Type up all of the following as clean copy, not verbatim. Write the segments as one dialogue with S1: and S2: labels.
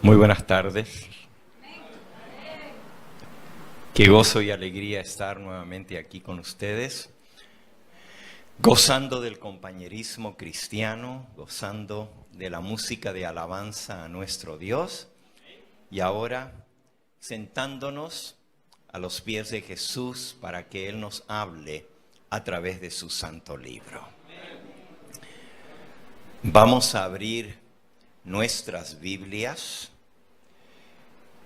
S1: Muy buenas tardes. Qué gozo y alegría estar nuevamente aquí con ustedes, gozando del compañerismo cristiano, gozando de la música de alabanza a nuestro Dios y ahora sentándonos a los pies de Jesús para que Él nos hable a través de su santo libro. Vamos a abrir nuestras Biblias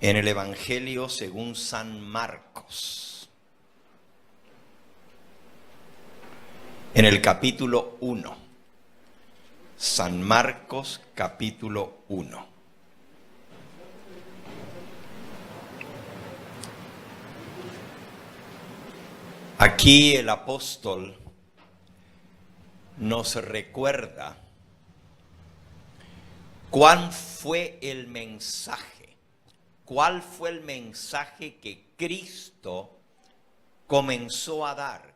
S1: en el Evangelio según San Marcos, en el capítulo 1. San Marcos, capítulo 1. Aquí el apóstol nos recuerda cuál fue el mensaje que Cristo comenzó a dar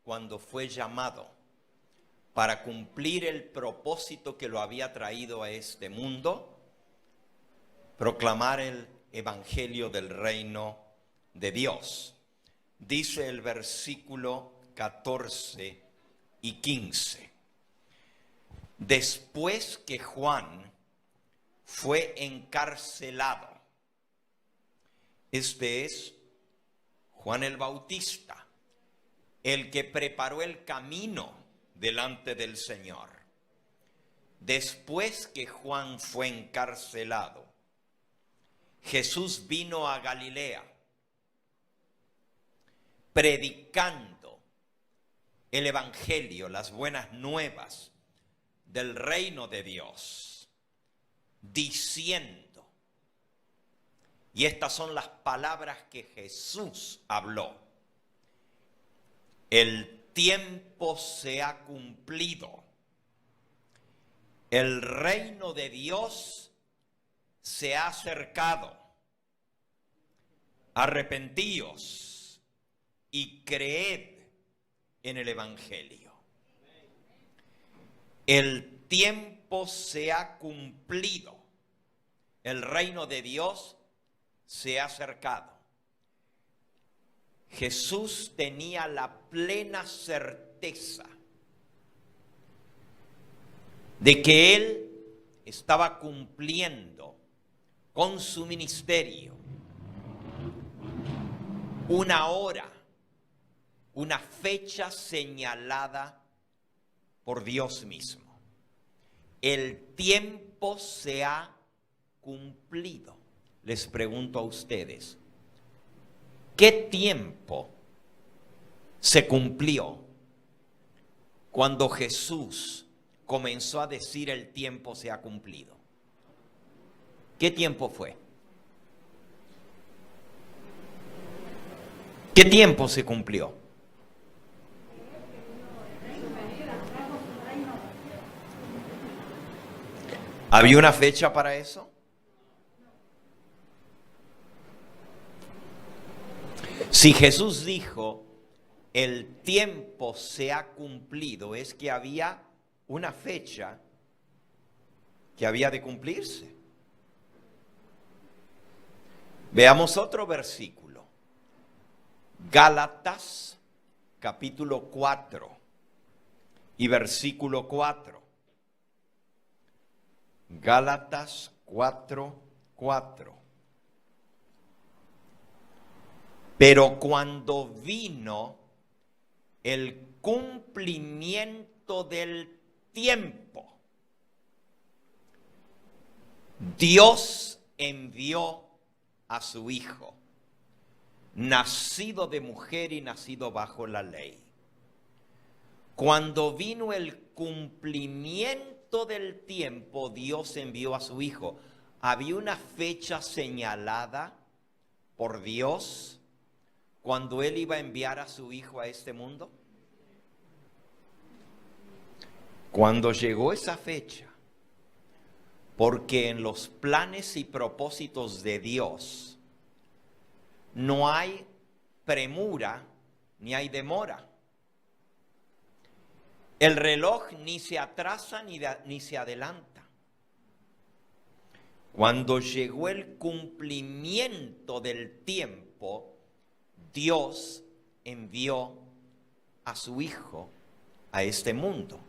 S1: cuando fue llamado para cumplir el propósito que lo había traído a este mundo, proclamar el evangelio del reino de Dios. Dice el versículo 14 y 15. Después que Juan fue encarcelado, este es Juan el Bautista, el que preparó el camino delante del Señor. Después que Juan fue encarcelado, Jesús vino a Galilea, predicando el evangelio, las buenas nuevas del reino de Dios, diciendo, y estas son las palabras que Jesús habló: el tiempo se ha cumplido, el reino de Dios se ha acercado, arrepentíos y creed en el evangelio. El tiempo se ha cumplido, el reino de Dios se ha acercado. Jesús tenía la plena certeza de que Él estaba cumpliendo con su ministerio una hora, una fecha señalada por Dios mismo. El tiempo se ha cumplido. Les pregunto a ustedes, ¿qué tiempo se cumplió cuando Jesús comenzó a decir el tiempo se ha cumplido? ¿Qué tiempo fue? ¿Qué tiempo se cumplió? ¿Había una fecha para eso? Si Jesús dijo, el tiempo se ha cumplido, es que había una fecha que había de cumplirse. Veamos otro versículo. Gálatas, capítulo 4 y versículo 4. Gálatas 4:4. Pero cuando vino el cumplimiento del tiempo, Dios envió a su Hijo, nacido de mujer y nacido bajo la ley. Cuando vino el cumplimiento del tiempo, Dios envió a su Hijo. ¿Había una fecha señalada por Dios cuando Él iba a enviar a su Hijo a este mundo? Cuando llegó esa fecha, porque en los planes y propósitos de Dios no hay premura ni hay demora. El reloj ni se atrasa ni se adelanta. Cuando llegó el cumplimiento del tiempo, Dios envió a su Hijo a este mundo.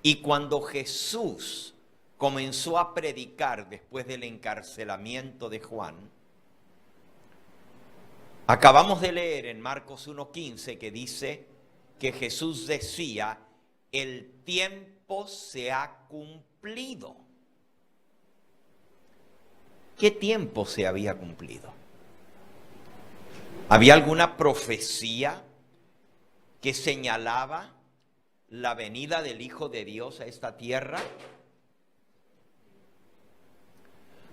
S1: Y cuando Jesús comenzó a predicar después del encarcelamiento de Juan, acabamos de leer en Marcos 1:15 que dice que Jesús decía, el tiempo se ha cumplido. ¿Qué tiempo se había cumplido? ¿Había alguna profecía que señalaba la venida del Hijo de Dios a esta tierra?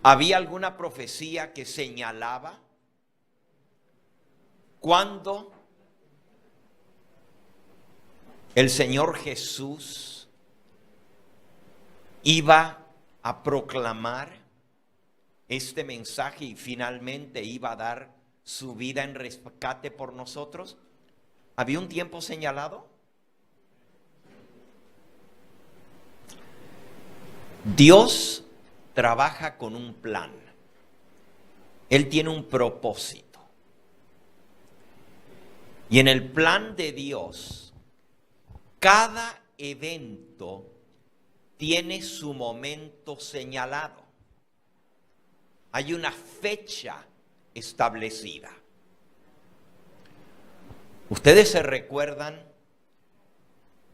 S1: ¿Había alguna profecía que señalaba cuándo el Señor Jesús iba a proclamar este mensaje y finalmente iba a dar su vida en rescate por nosotros? ¿Había un tiempo señalado? Dios trabaja con un plan. Él tiene un propósito. Y en el plan de Dios, cada evento tiene su momento señalado. Hay una fecha establecida. ¿Ustedes se recuerdan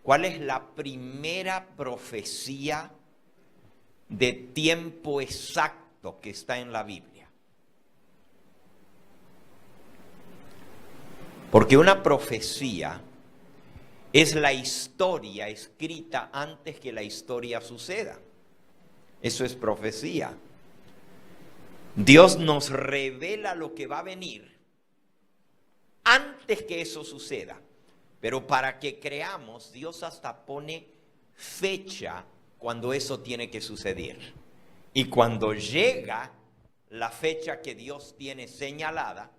S1: cuál es la primera profecía de tiempo exacto que está en la Biblia? Porque una profecía es la historia escrita antes que la historia suceda. Eso es profecía. Dios nos revela lo que va a venir antes que eso suceda. Pero para que creamos, Dios hasta pone fecha cuando eso tiene que suceder. Y cuando llega la fecha que Dios tiene señalada,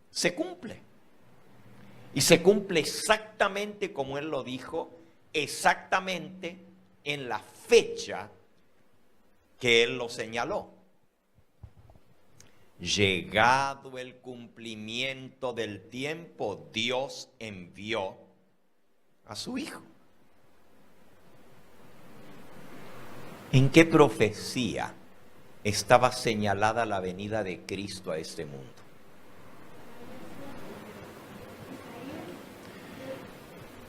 S1: se cumple. Y se cumple exactamente como Él lo dijo, exactamente en la fecha que Él lo señaló. Llegado el cumplimiento del tiempo, Dios envió a su Hijo. ¿En qué profecía estaba señalada la venida de Cristo a este mundo?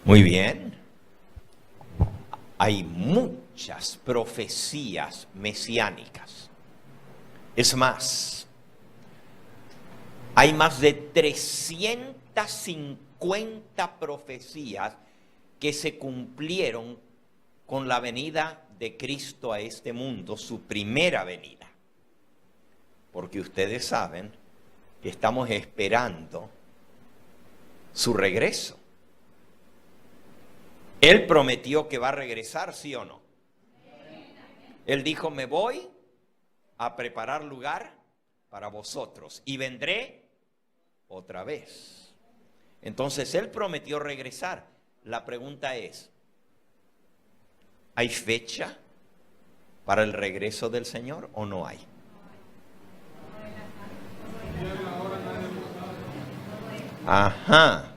S1: Muy bien. Hay muchas profecías mesiánicas. Es más, hay más de 350 profecías que se cumplieron con la venida de Cristo a este mundo, su primera venida. Porque ustedes saben que estamos esperando su regreso. Él prometió que va a regresar, ¿sí o no? Él dijo, me voy a preparar lugar para vosotros y vendré otra vez. Entonces Él prometió regresar. La pregunta es, ¿hay fecha para el regreso del Señor o no hay? Ajá.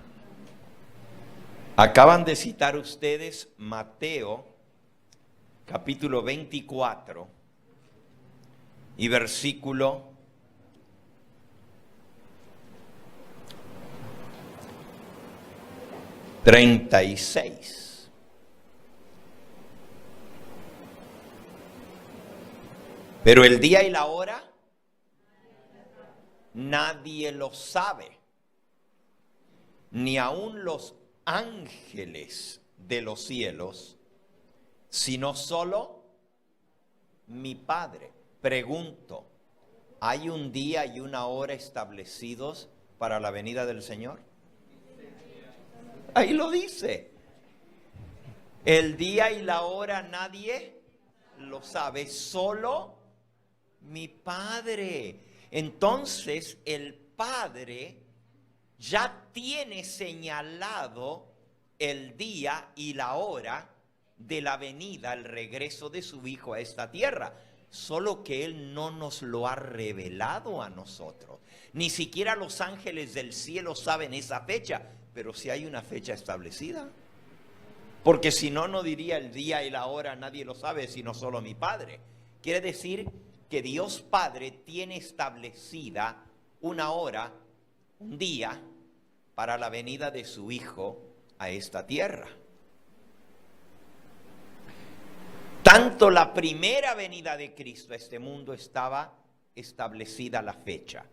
S1: Acaban de citar ustedes Mateo capítulo 24 y versículo 36. Pero el día y la hora nadie lo sabe, ni aun los ángeles de los cielos, sino solo mi Padre. Pregunto, ¿hay un día y una hora establecidos para la venida del Señor? Ahí lo dice. El día y la hora nadie lo sabe, solo mi Padre. Entonces el Padre ya tiene señalado el día y la hora de la venida, el regreso de su Hijo a esta tierra. solo que Él no nos lo ha revelado a nosotros. Ni siquiera los ángeles del cielo saben esa fecha, pero sí hay una fecha establecida. Porque si no, no diría el día y la hora, nadie lo sabe, sino solo mi Padre. Quiere decir que Dios Padre tiene establecida una hora, un día, para la venida de su Hijo a esta tierra. Tanto la primera venida de Cristo a este mundo estaba establecida la fecha.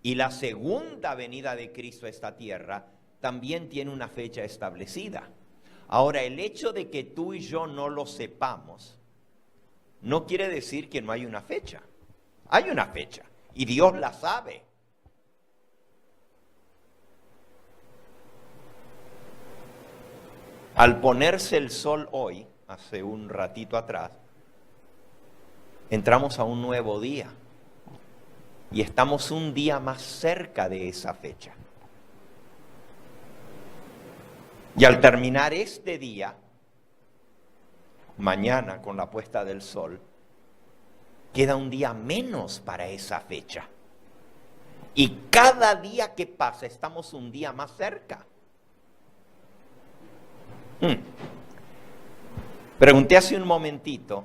S1: Y la segunda venida de Cristo a esta tierra también tiene una fecha establecida. Ahora, el hecho de que tú y yo no lo sepamos, no quiere decir que no hay una fecha. Hay una fecha y Dios la sabe. Al ponerse el sol hoy, hace un ratito atrás, entramos a un nuevo día y estamos un día más cerca de esa fecha. Y al terminar este día, mañana con la puesta del sol, queda un día menos para esa fecha. Y cada día que pasa estamos un día más cerca. Pregunté hace un momentito,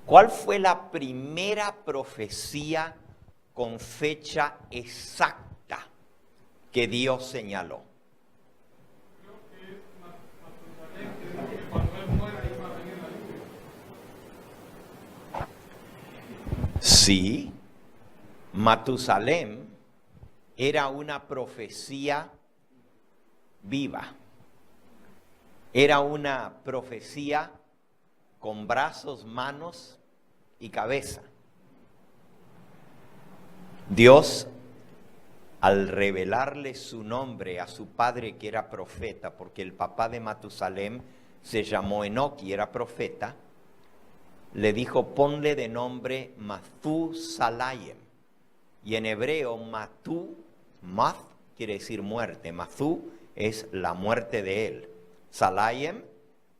S1: ¿cuál fue la primera profecía con fecha exacta que Dios señaló? Sí, Matusalén era una profecía viva. Era una profecía con brazos, manos y cabeza. Dios, al revelarle su nombre a su padre que era profeta, porque el papá de Matusalén se llamó Enoc y era profeta, le dijo, ponle de nombre Mathusalayem. Y en hebreo, Math quiere decir muerte. Mathu es la muerte de él. Salayem,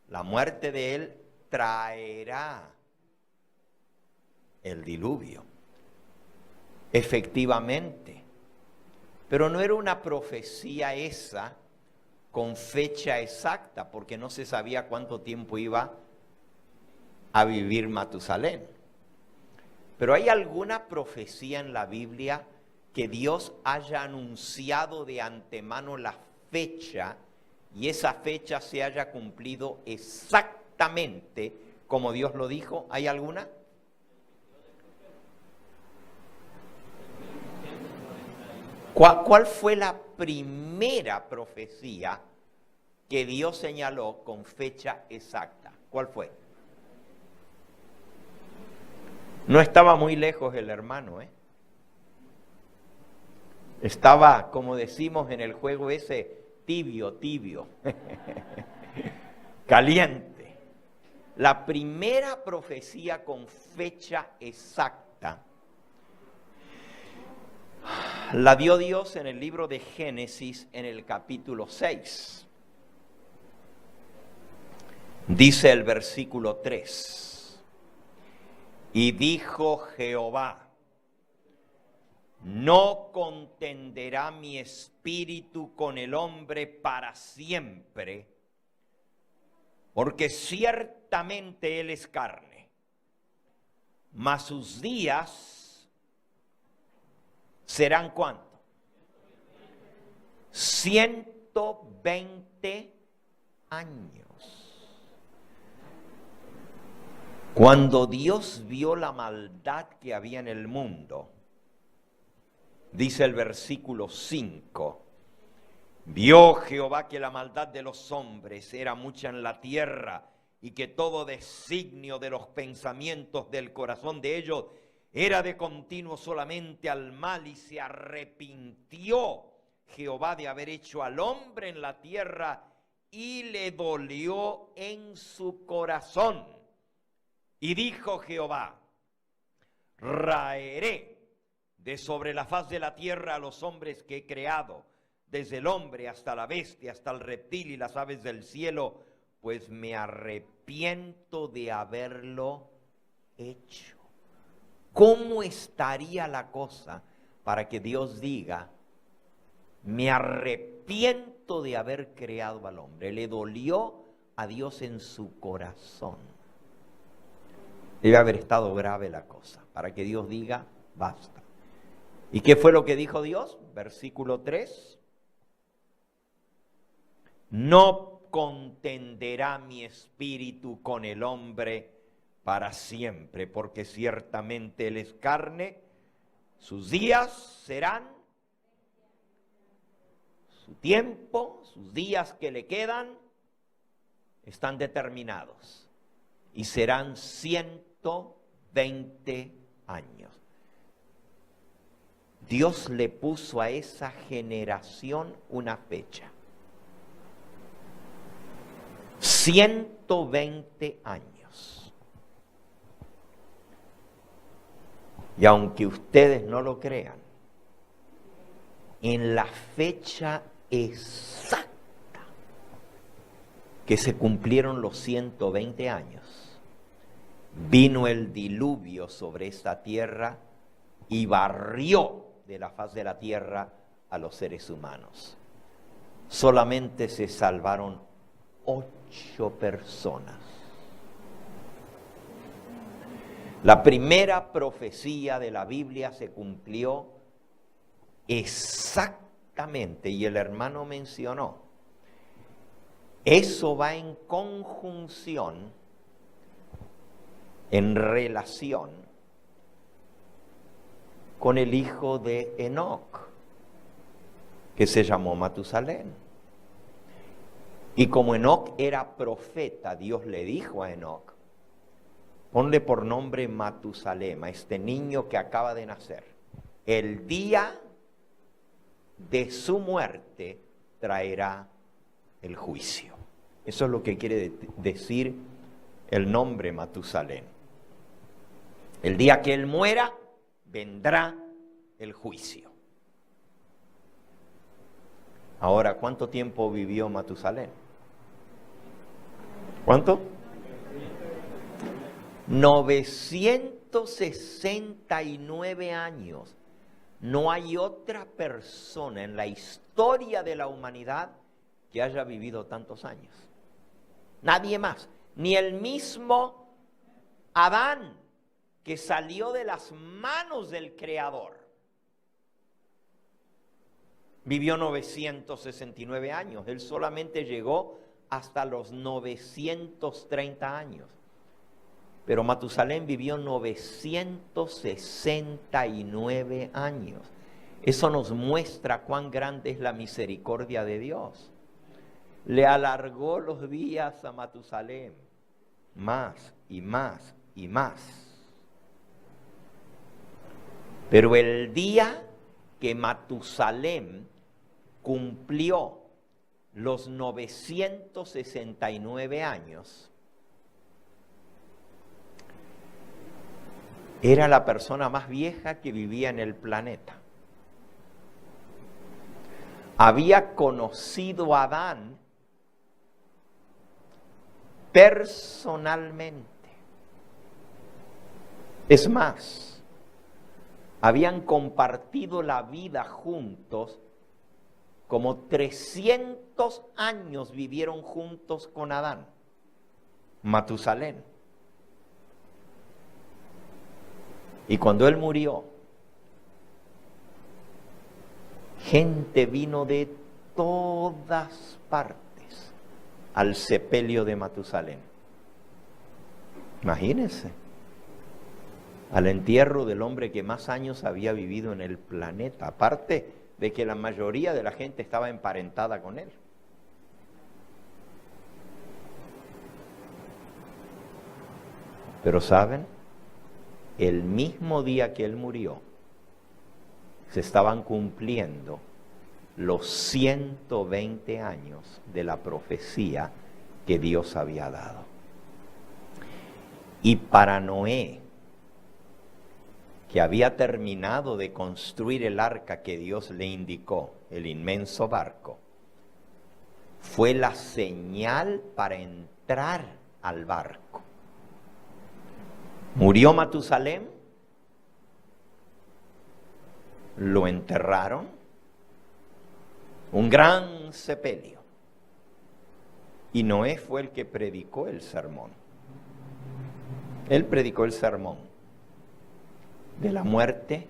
S1: la muerte de él, traerá el diluvio. Efectivamente. Pero no era una profecía esa con fecha exacta, porque no se sabía cuánto tiempo iba a vivir Matusalén. Pero ¿hay alguna profecía en la Biblia que Dios haya anunciado de antemano la fecha y esa fecha se haya cumplido exactamente como Dios lo dijo? ¿Hay alguna? ¿Cuál fue la primera profecía que Dios señaló con fecha exacta? ¿Cuál fue? No estaba muy lejos el hermano, Estaba, como decimos en el juego ese, tibio, caliente. La primera profecía con fecha exacta la dio Dios en el libro de Génesis en el capítulo 6. Dice el versículo 3. Y dijo Jehová, no contenderá mi espíritu con el hombre para siempre, porque ciertamente él es carne, mas sus días serán ¿cuánto? 120 años. Cuando Dios vio la maldad que había en el mundo, dice el versículo 5, vio Jehová que la maldad de los hombres era mucha en la tierra y que todo designio de los pensamientos del corazón de ellos era de continuo solamente al mal, y se arrepintió Jehová de haber hecho al hombre en la tierra y le dolió en su corazón. Y dijo Jehová, raeré de sobre la faz de la tierra a los hombres que he creado, desde el hombre hasta la bestia, hasta el reptil y las aves del cielo, pues me arrepiento de haberlo hecho. ¿Cómo estaría la cosa para que Dios diga, me arrepiento de haber creado al hombre? Le dolió a Dios en su corazón. Debe haber estado grave la cosa, para que Dios diga, basta. ¿Y qué fue lo que dijo Dios? Versículo 3. No contenderá mi espíritu con el hombre para siempre, porque ciertamente él es carne, sus días serán, su tiempo, sus días que le quedan, están determinados y serán 120 años. Dios le puso a esa generación una fecha. 120 años. Y aunque ustedes no lo crean, en la fecha exacta que se cumplieron los 120 años, vino el diluvio sobre esta tierra y barrió de la faz de la tierra a los seres humanos. Solamente se salvaron 8 personas. La primera profecía de la Biblia se cumplió exactamente, y el hermano mencionó, eso va en conjunción, en relación con el hijo de Enoc, que se llamó Matusalén. Y como Enoc era profeta, Dios le dijo a Enoc, ponle por nombre Matusalén, a este niño que acaba de nacer. El día de su muerte traerá el juicio. Eso es lo que quiere decir el nombre Matusalén. El día que él muera, vendrá el juicio. Ahora, ¿cuánto tiempo vivió Matusalén? ¿Cuánto? 969 años. No hay otra persona en la historia de la humanidad que haya vivido tantos años. Nadie más. Ni el mismo Adán, que salió de las manos del Creador, vivió 969 años. Él solamente llegó hasta los 930 años. Pero Matusalén vivió 969 años. Eso nos muestra cuán grande es la misericordia de Dios. Le alargó los días a Matusalén, más y más y más. Pero el día que Matusalén cumplió los 969 años, era la persona más vieja que vivía en el planeta. Había conocido a Adán personalmente. Es más, habían compartido la vida juntos, como 300 años vivieron juntos con Adán, Matusalén. Y cuando él murió, gente vino de todas partes al sepelio de Matusalén. Imagínense, al entierro del hombre que más años había vivido en el planeta, aparte de que la mayoría de la gente estaba emparentada con él. Pero ¿saben? El mismo día que él murió, se estaban cumpliendo los 120 años de la profecía que Dios había dado. Y para Noé, que había terminado de construir el arca que Dios le indicó, el inmenso barco, fue la señal para entrar al barco. Murió Matusalén, lo enterraron, un gran sepelio. Y Noé fue el que predicó el sermón. Él predicó el sermón de la muerte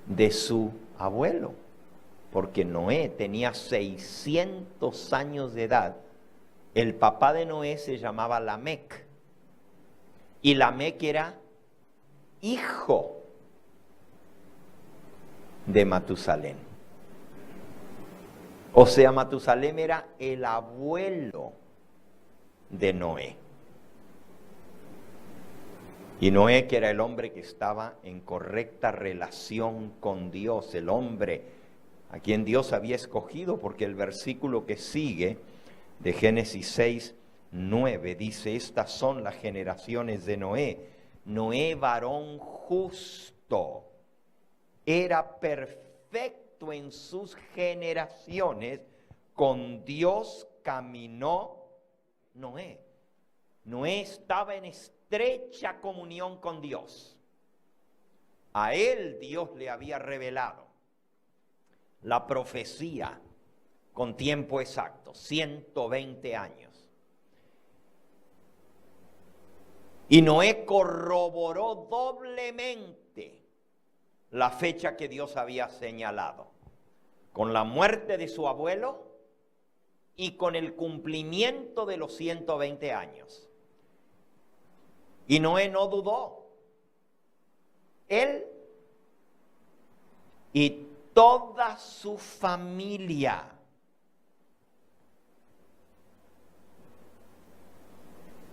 S1: de su abuelo, porque Noé tenía 600 años de edad. El papá de Noé se llamaba Lamec, y Lamec era hijo de Matusalén. O sea, Matusalén era el abuelo de Noé. Y Noé, que era el hombre que estaba en correcta relación con Dios, el hombre a quien Dios había escogido, porque el versículo que sigue de Génesis 6:9 dice: estas son las generaciones de Noé. Noé, varón justo, era perfecto en sus generaciones, con Dios caminó Noé. Noé estaba en estrecha comunión con Dios. A él Dios le había revelado la profecía con tiempo exacto, 120 años. Y Noé corroboró doblemente la fecha que Dios había señalado, con la muerte de su abuelo y con el cumplimiento de los 120 años. Y Noé no dudó. Él y toda su familia.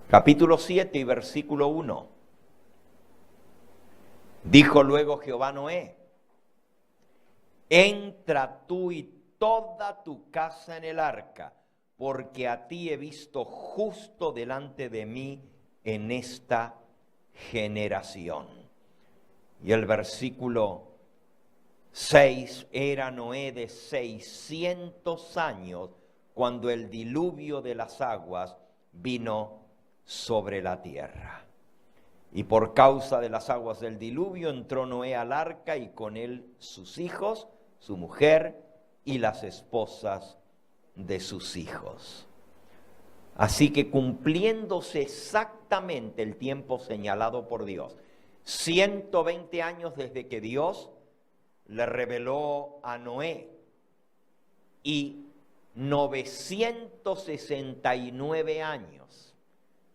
S1: Capítulo 7 y versículo 1. Dijo luego Jehová a Noé: entra tú y toda tu casa en el arca, porque a ti he visto justo delante de mí en esta generación. Y el versículo 6, era Noé de 600 años cuando el diluvio de las aguas vino sobre la tierra. Y por causa de las aguas del diluvio entró Noé al arca, y con él sus hijos, su mujer y las esposas de sus hijos. Así que, cumpliéndose exactamente el tiempo señalado por Dios, 120 años desde que Dios le reveló a Noé, y 969 años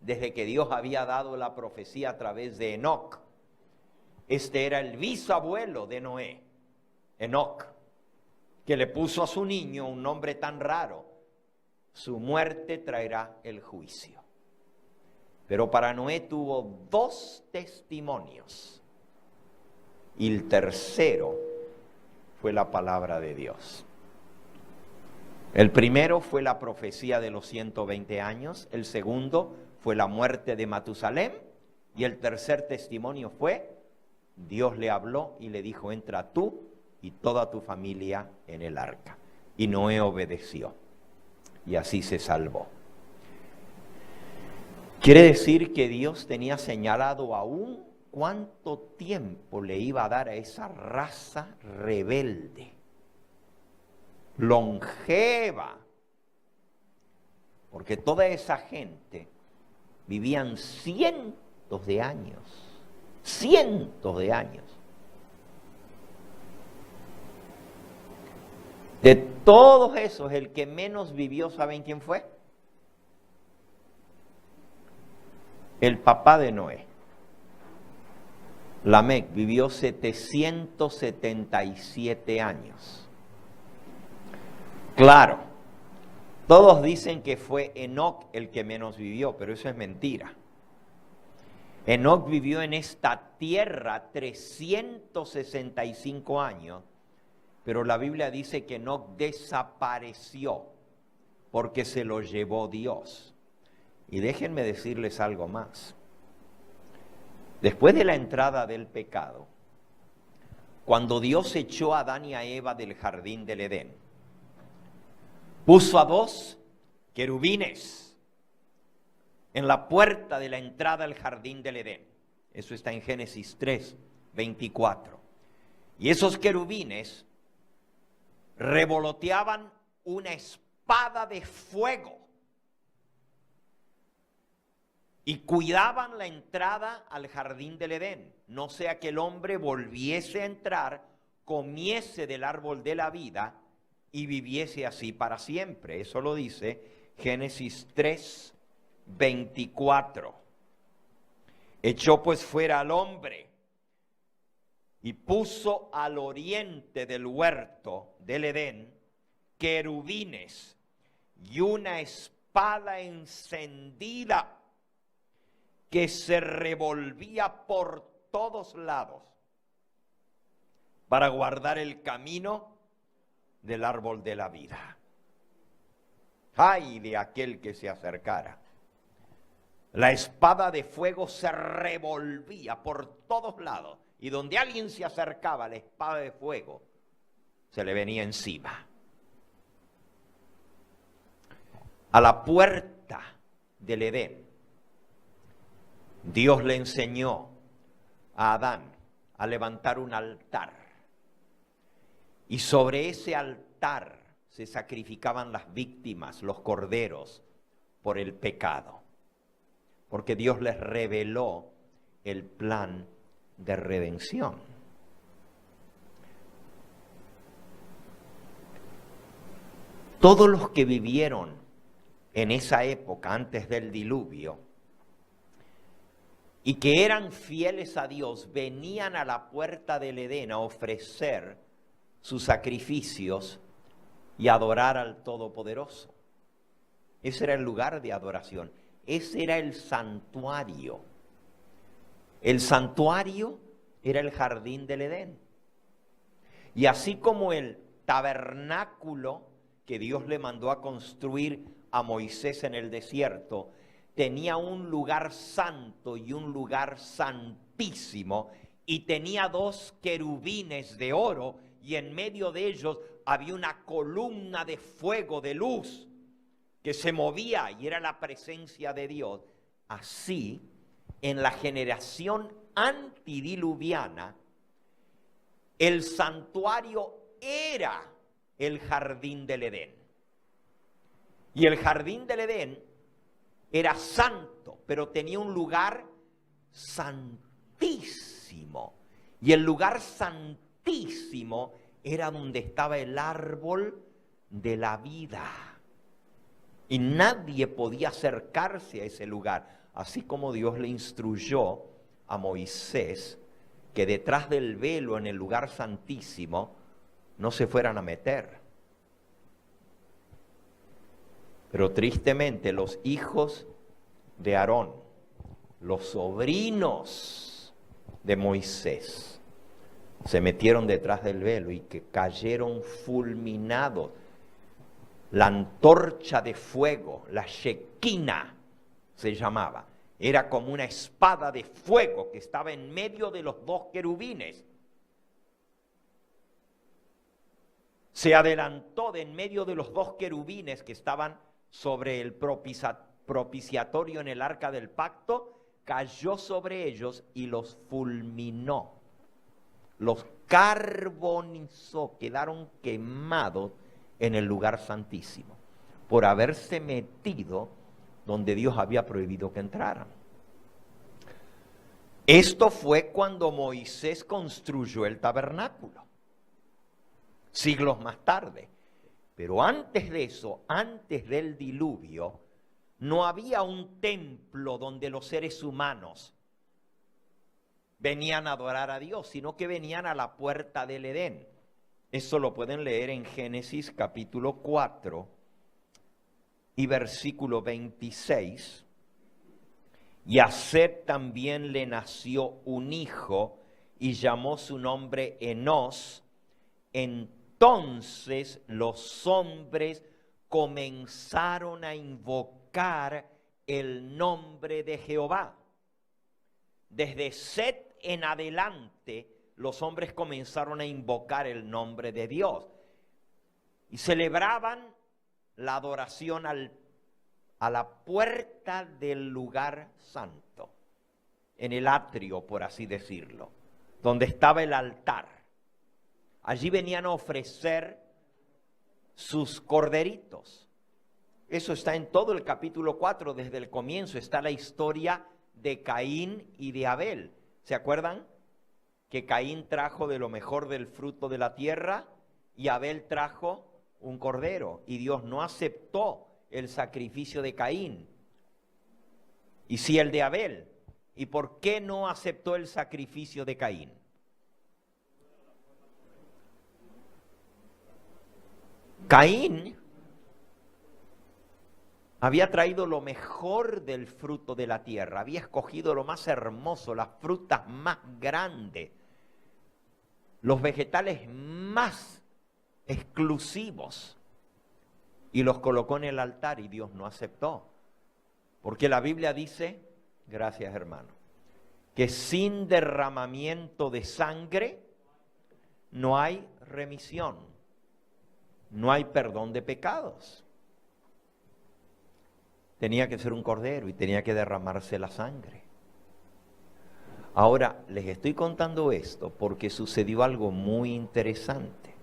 S1: desde que Dios había dado la profecía a través de Enoc. Este era el bisabuelo de Noé, Enoc, que le puso a su niño un nombre tan raro: su muerte traerá el juicio. Pero para Noé tuvo 2 testimonios, y el tercero fue la palabra de Dios. El primero fue la profecía de los 120 años, el segundo fue la muerte de Matusalén, y el tercer testimonio fue: Dios le habló y le dijo: entra tú y toda tu familia en el arca. Y Noé obedeció, y así se salvó. Quiere decir que Dios tenía señalado aún cuánto tiempo le iba a dar a esa raza rebelde, longeva, porque toda esa gente vivían cientos de años, cientos de años. De todos esos, el que menos vivió, ¿saben quién fue? El papá de Noé, Lamec, vivió 777 años. Claro, todos dicen que fue Enoc el que menos vivió, pero eso es mentira. Enoc vivió en esta tierra 365 años, pero la Biblia dice que Enoc desapareció porque se lo llevó Dios. Y déjenme decirles algo más. Después de la entrada del pecado, cuando Dios echó a Adán y a Eva del jardín del Edén, puso a 2 querubines en la puerta de la entrada al jardín del Edén. Eso está en Génesis 3, 24. Y esos querubines revoloteaban una espada de fuego y cuidaban la entrada al jardín del Edén, no sea que el hombre volviese a entrar, comiese del árbol de la vida y viviese así para siempre. Eso lo dice Génesis 3, 24. Echó pues fuera al hombre y puso al oriente del huerto del Edén querubines y una espada encendida que se revolvía por todos lados para guardar el camino del árbol de la vida. ¡Ay de aquel que se acercara! La espada de fuego se revolvía por todos lados y donde alguien se acercaba, la espada de fuego se le venía encima. A la puerta del Edén, Dios le enseñó a Adán a levantar un altar. Y sobre ese altar se sacrificaban las víctimas, los corderos, por el pecado. Porque Dios les reveló el plan de redención. Todos los que vivieron en esa época, antes del diluvio, y que eran fieles a Dios, venían a la puerta del Edén a ofrecer sus sacrificios y adorar al Todopoderoso. Ese era el lugar de adoración. Ese era el santuario. El santuario era el jardín del Edén. Y así como el tabernáculo que Dios le mandó a construir a Moisés en el desierto, tenía un lugar santo y un lugar santísimo, y tenía 2 querubines de oro, y en medio de ellos había una columna de fuego, de luz, que se movía y era la presencia de Dios. Así, en la generación antidiluviana, el santuario era el jardín del Edén. Y el jardín del Edén era santo, pero tenía un lugar santísimo. Y el lugar santísimo era donde estaba el árbol de la vida. Y nadie podía acercarse a ese lugar, así como Dios le instruyó a Moisés que detrás del velo en el lugar santísimo no se fueran a meter. Pero tristemente los hijos de Aarón, los sobrinos de Moisés, se metieron detrás del velo y que cayeron fulminados. La antorcha de fuego, la Shekinah se llamaba, era como una espada de fuego que estaba en medio de los 2 querubines. Se adelantó de en medio de los 2 querubines que estaban sobre el propiciatorio en el arca del pacto, cayó sobre ellos y los fulminó, los carbonizó, quedaron quemados en el lugar santísimo, por haberse metido donde Dios había prohibido que entraran. Esto fue cuando Moisés construyó el tabernáculo, siglos más tarde. Pero antes de eso, antes del diluvio, no había un templo donde los seres humanos venían a adorar a Dios, sino que venían a la puerta del Edén. Eso lo pueden leer en Génesis capítulo 4 y versículo 26. Y a Set también le nació un hijo y llamó su nombre Enós. Entonces los hombres comenzaron a invocar el nombre de Jehová. Desde Set en adelante, los hombres comenzaron a invocar el nombre de Dios y celebraban la adoración a la puerta del lugar santo. en el atrio, por así decirlo, donde estaba el altar. Allí venían a ofrecer sus corderitos. Eso está en todo el capítulo 4, desde el comienzo está la historia de Caín y de Abel. ¿Se acuerdan? Que Caín trajo de lo mejor del fruto de la tierra y Abel trajo un cordero. Y Dios no aceptó el sacrificio de Caín, y sí el de Abel. ¿Y por qué no aceptó el sacrificio de Caín? Caín había traído lo mejor del fruto de la tierra, había escogido lo más hermoso, las frutas más grandes, los vegetales más exclusivos, y los colocó en el altar, y Dios no aceptó. Porque la Biblia dice, gracias hermano, que sin derramamiento de sangre no hay remisión, no hay perdón de pecados. Tenía que ser un cordero y tenía que derramarse la sangre. Ahora, les estoy contando esto porque sucedió algo muy interesante.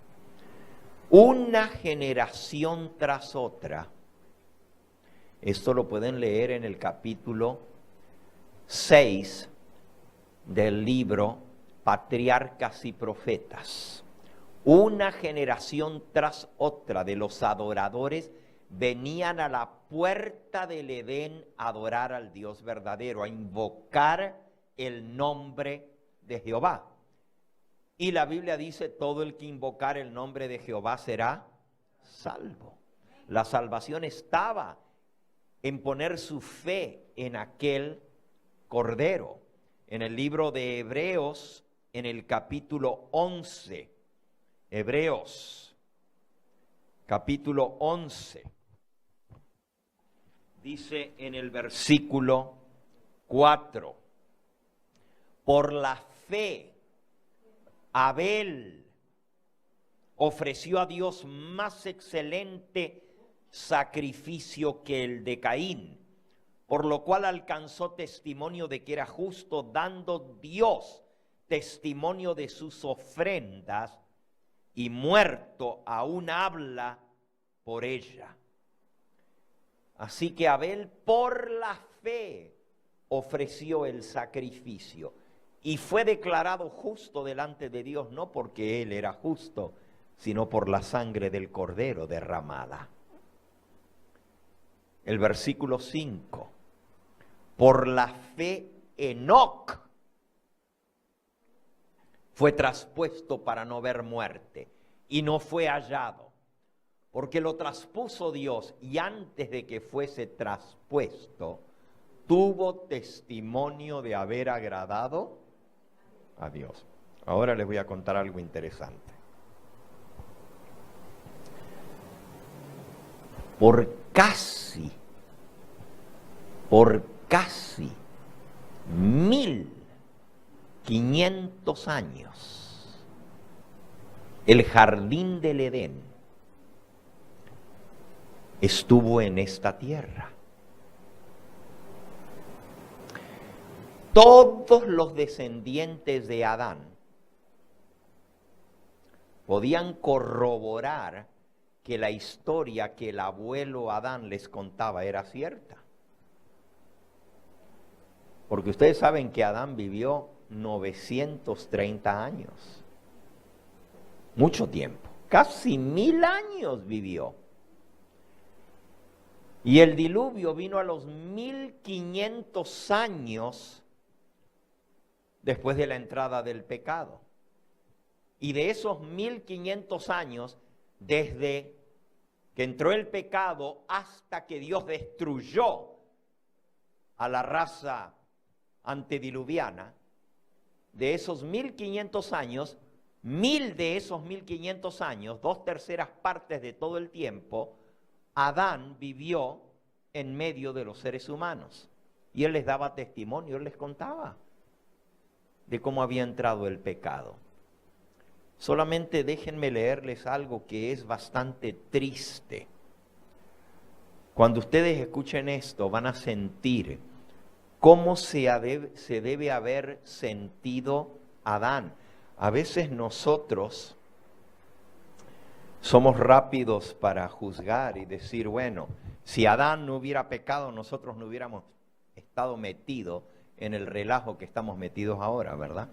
S1: Una generación tras otra, esto lo pueden leer en el capítulo 6 del libro Patriarcas y Profetas. Una generación tras otra de los adoradores venían a la puerta del Edén a adorar al Dios verdadero, a invocar el nombre de Jehová. Y la Biblia dice, todo el que invocar el nombre de Jehová será salvo. La salvación estaba en poner su fe en aquel cordero. En el libro de Hebreos, en el capítulo 11, Hebreos, capítulo 11, dice en el versículo 4, por la fe, Abel ofreció a Dios más excelente sacrificio que el de Caín, por lo cual alcanzó testimonio de que era justo, dando Dios testimonio de sus ofrendas, y muerto aún habla por ella. Así que Abel por la fe ofreció el sacrificio y fue declarado justo delante de Dios, no porque él era justo, sino por la sangre del cordero derramada. El versículo 5, por la fe Enoc fue traspuesto para no ver muerte y no fue hallado, porque lo traspuso Dios, y antes de que fuese traspuesto, tuvo testimonio de haber agradado a Dios. Ahora les voy a contar algo interesante. Por casi 1500 años, el jardín del Edén estuvo en esta tierra. Todos los descendientes de Adán podían corroborar que la historia que el abuelo Adán les contaba era cierta. Porque ustedes saben que Adán vivió 930 años. Mucho tiempo. Casi 1000 años vivió. Y el diluvio vino a los 1500 años después de la entrada del pecado. Y de esos 1500 años, desde que entró el pecado hasta que Dios destruyó a la raza antediluviana, de esos 1500 años, 1000 de esos 1500 años, 2/3 partes de todo el tiempo, Adán vivió en medio de los seres humanos. Y él les daba testimonio, él les contaba de cómo había entrado el pecado. Solamente déjenme leerles algo que es bastante triste. Cuando ustedes escuchen esto, van a sentir ¿Cómo se debe haber sentido Adán? A veces nosotros somos rápidos para juzgar y decir, bueno, si Adán no hubiera pecado, nosotros no hubiéramos estado metidos en el relajo que estamos metidos ahora, ¿verdad?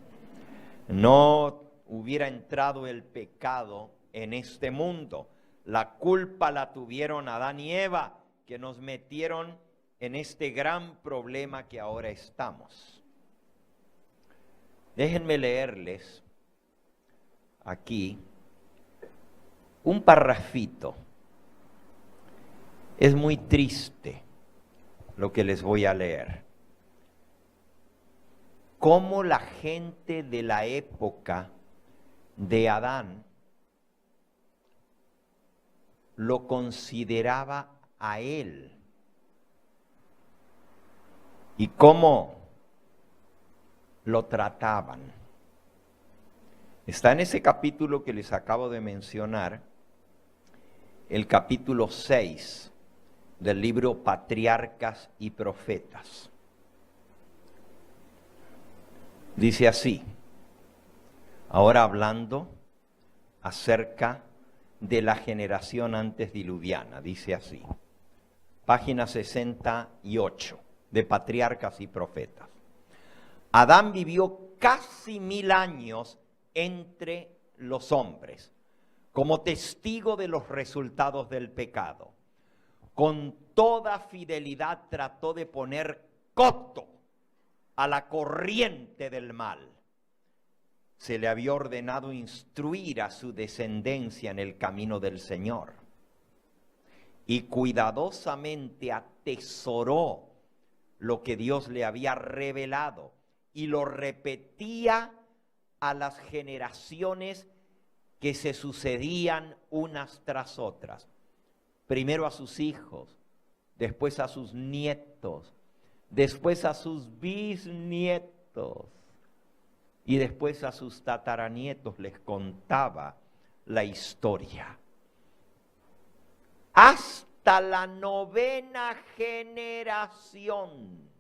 S1: No hubiera entrado el pecado en este mundo. La culpa la tuvieron Adán y Eva, que nos metieron en este gran problema que ahora estamos. Déjenme leerles aquí un parrafito. Es muy triste lo que les voy a leer. Cómo la gente de la época de Adán lo consideraba a él. Y cómo lo trataban. Está en ese capítulo que les acabo de mencionar, el capítulo 6 del libro Patriarcas y Profetas. Dice así, ahora hablando acerca de la generación antediluviana, dice así, página 68 de Patriarcas y Profetas. Adán vivió casi 1000 años entre los hombres, como testigo de los resultados del pecado. Con toda fidelidad trató de poner coto a la corriente del mal. Se le había ordenado instruir a su descendencia en el camino del Señor. Y cuidadosamente atesoró lo que Dios le había revelado y lo repetía a las generaciones que se sucedían unas tras otras. Primero a sus hijos, después a sus nietos, después a sus bisnietos y después a sus tataranietos les contaba la historia. Hasta la 9ª generación.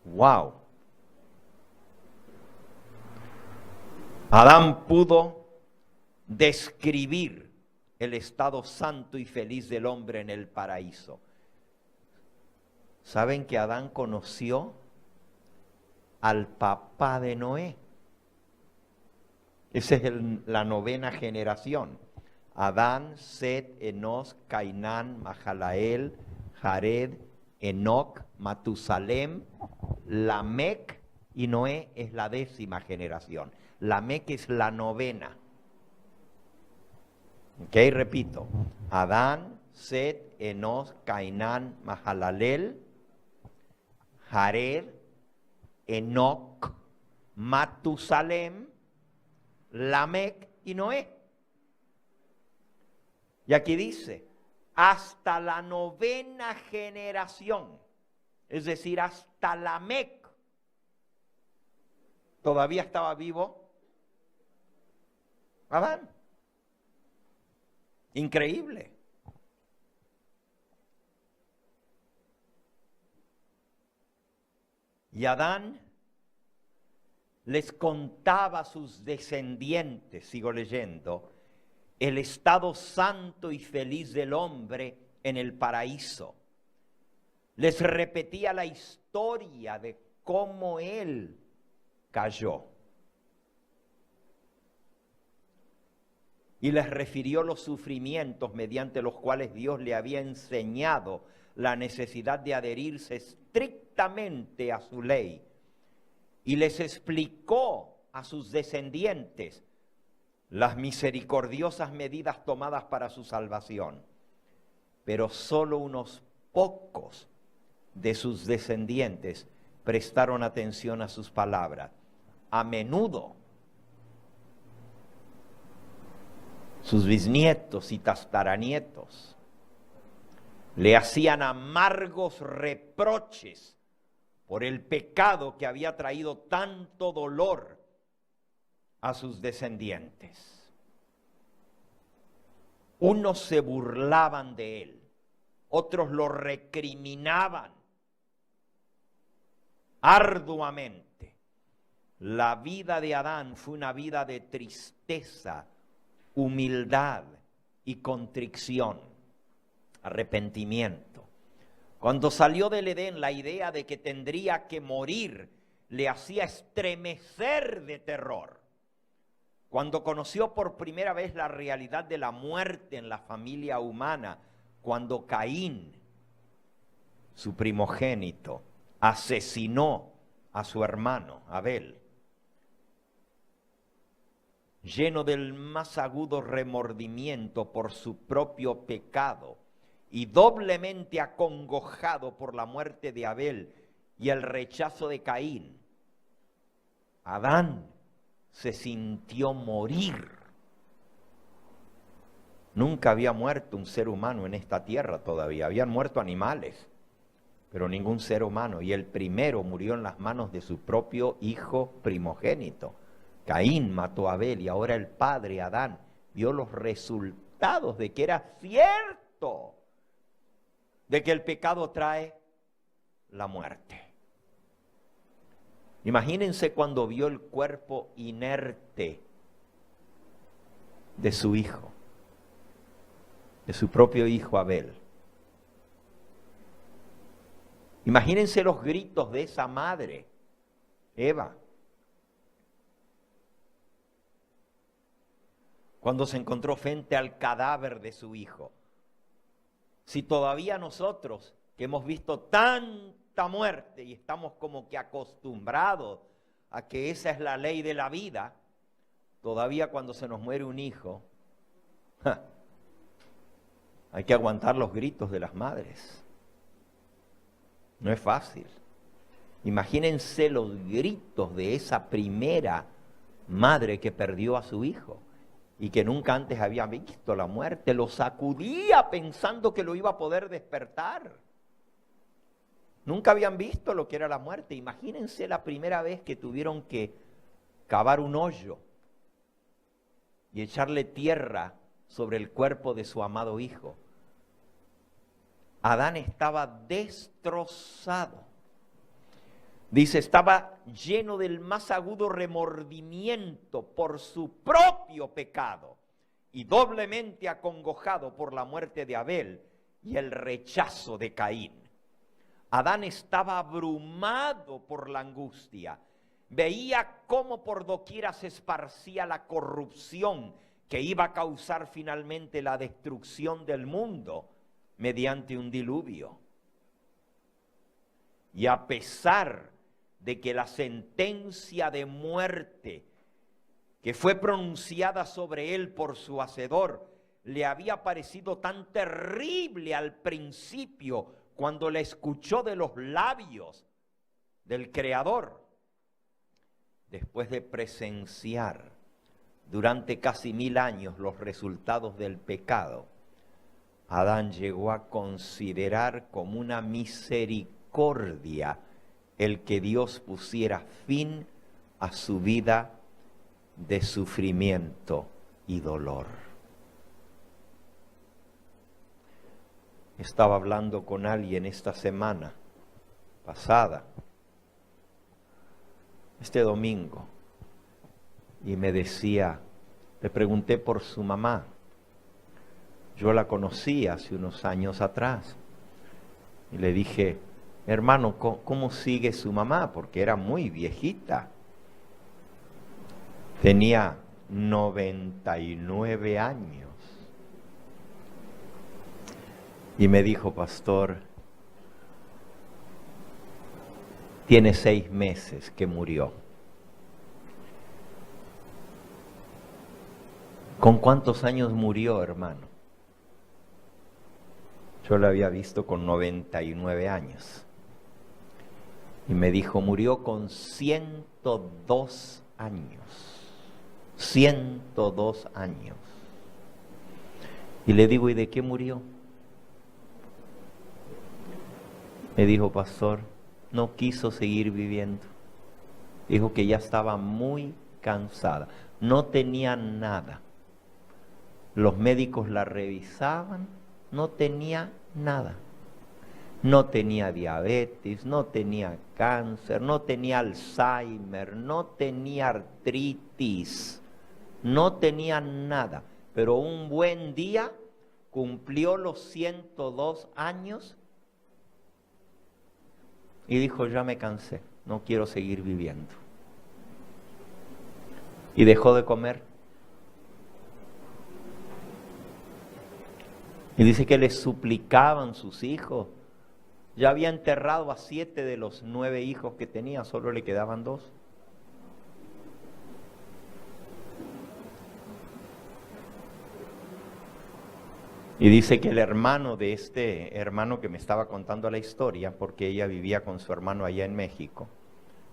S1: ¡Wow! Adán pudo describir el estado santo y feliz del hombre en el paraíso. ¿Saben que Adán conoció al papá de Noé? Esa es la 9ª generación. Adán, Set, Enos, Cainán, Mahalael, Jared, Enoc, Matusalem, Lamec y Noé es la 10ª generación. Lamec es la 9ª. Ok, repito. Adán, Set, Enos, Cainán, Mahalalel, Jared, Enoc, Matusalem, Lamec y Noé. Y aquí dice, hasta la 9ª generación, es decir, hasta Lamec, todavía estaba vivo Adán. Increíble. Y Adán les contaba a sus descendientes, sigo leyendo, el estado santo y feliz del hombre en el paraíso. Les repetía la historia de cómo él cayó. Y les refirió los sufrimientos mediante los cuales Dios le había enseñado la necesidad de adherirse estrictamente a su ley. Y les explicó a sus descendientes las misericordiosas medidas tomadas para su salvación. Pero solo unos pocos de sus descendientes prestaron atención a sus palabras. A menudo, sus bisnietos y tataranietos le hacían amargos reproches por el pecado que había traído tanto dolor a sus descendientes. Unos se burlaban de él otros lo recriminaban arduamente. La vida de Adán fue una vida de tristeza, humildad y contrición, arrepentimiento. Cuando salió del Edén, la idea de que tendría que morir le hacía estremecer de terror. Cuando conoció por primera vez la realidad de la muerte en la familia humana, cuando Caín, su primogénito, asesinó a su hermano Abel, lleno del más agudo remordimiento por su propio pecado y doblemente acongojado por la muerte de Abel y el rechazo de Caín, Adán se sintió morir. Nunca había muerto un ser humano en esta tierra todavía. Habían muerto animales, pero ningún ser humano. Y el primero murió en las manos de su propio hijo primogénito. Caín mató a Abel y ahora el padre Adán vio los resultados de que era cierto, de que el pecado trae la muerte. Imagínense cuando vio el cuerpo inerte de su hijo, de su propio hijo Abel. Imagínense los gritos de esa madre, Eva, cuando se encontró frente al cadáver de su hijo. Si todavía nosotros, que hemos visto tanta muerte y estamos como que acostumbrados a que esa es la ley de la vida, todavía cuando se nos muere un hijo, hay que aguantar los gritos de las madres. No es fácil. Imagínense los gritos de esa primera madre que perdió a su hijo y que nunca antes había visto la muerte. Lo sacudía pensando que lo iba a poder despertar. Nunca habían visto lo que era la muerte. Imagínense la primera vez que tuvieron que cavar un hoyo y echarle tierra sobre el cuerpo de su amado hijo. Adán estaba destrozado. Dice, estaba lleno del más agudo remordimiento por su propio pecado y doblemente acongojado por la muerte de Abel y el rechazo de Caín. Adán estaba abrumado por la angustia. Veía cómo por doquiera se esparcía la corrupción que iba a causar finalmente la destrucción del mundo mediante un diluvio. Y a pesar de que la sentencia de muerte que fue pronunciada sobre él por su hacedor le había parecido tan terrible al principio cuando la escuchó de los labios del Creador, después de presenciar durante casi 1000 años los resultados del pecado, Adán llegó a considerar como una misericordia el que Dios pusiera fin a su vida de sufrimiento y dolor. Estaba hablando con alguien esta semana pasada, este domingo, y me decía, le pregunté por su mamá. Yo la conocí hace unos años atrás y le dije, hermano, ¿cómo sigue su mamá? Porque era muy viejita. Tenía 99 años. Y me dijo, pastor, tiene 6 meses que murió. ¿Con cuántos años murió, hermano? Yo la había visto con 99 años. Y me dijo, murió con 102 años. 102 años. Y le digo, ¿y de qué murió? Me dijo, pastor, no quiso seguir viviendo. Dijo que ya estaba muy cansada. No tenía nada. Los médicos la revisaban, no tenía nada. No tenía diabetes, no tenía cáncer, no tenía Alzheimer, no tenía artritis, no tenía nada. Pero un buen día cumplió los 102 años y dijo, ya me cansé, no quiero seguir viviendo. Y dejó de comer. Y dice que le suplicaban sus hijos. Ya había enterrado a 7 de los 9 hijos que tenía, solo le quedaban 2. Y dice que el hermano de este hermano que me estaba contando la historia, porque ella vivía con su hermano allá en México,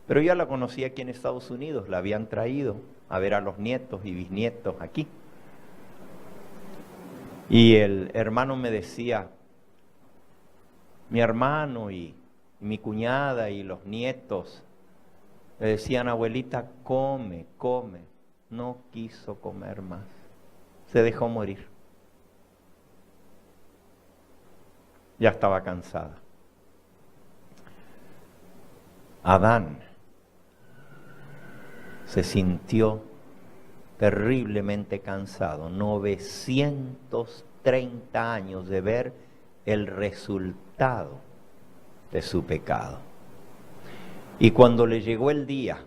S1: pero yo la conocía aquí en Estados Unidos, la habían traído a ver a los nietos y bisnietos aquí. Y el hermano me decía, mi hermano y mi cuñada y los nietos le decían, abuelita, come, come. No quiso comer más, se dejó morir. Ya estaba cansada. Adán se sintió terriblemente cansado, 930 años de ver el resultado de su pecado. Y cuando le llegó el día,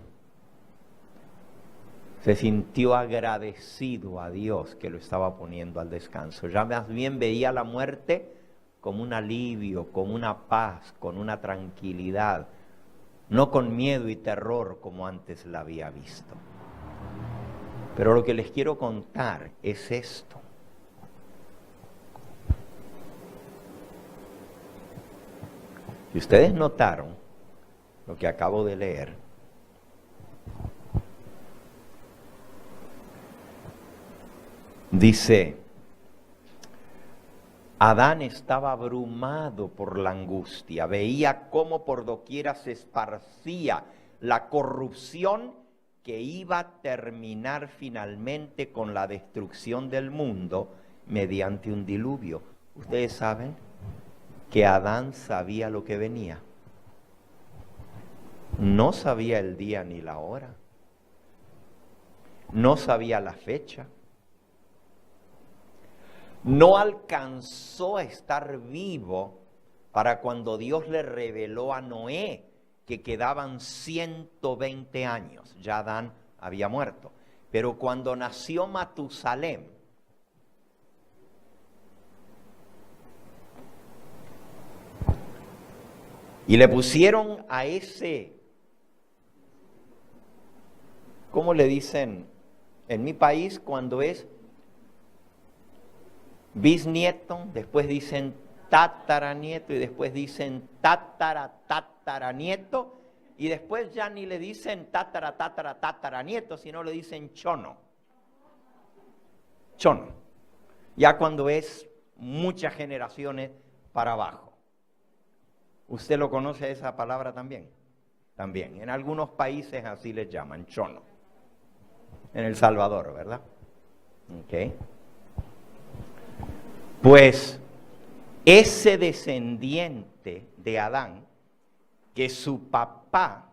S1: se sintió agradecido a Dios que lo estaba poniendo al descanso. Ya más bien veía la muerte como un alivio, como una paz, con una tranquilidad, no con miedo y terror como antes la había visto. Pero lo que les quiero contar es esto. Si ustedes notaron lo que acabo de leer, dice, Adán estaba abrumado por la angustia, veía cómo por doquiera se esparcía la corrupción que iba a terminar finalmente con la destrucción del mundo mediante un diluvio. Ustedes saben que Adán sabía lo que venía. No sabía el día ni la hora. No sabía la fecha. No alcanzó a estar vivo para cuando Dios le reveló a Noé que quedaban 120 años. Ya Adán había muerto. Pero cuando nació Matusalén, y le pusieron a ese, ¿cómo le dicen en mi país cuando es bisnieto? Después dicen tataranieto y después dicen tataranieto y después ya ni le dicen tataranieto, sino le dicen chono. Chono. Ya cuando es muchas generaciones para abajo. ¿Usted lo conoce esa palabra también? También. En algunos países así les llaman chono. En El Salvador, ¿verdad? Ok. Pues ese descendiente de Adán, que su papá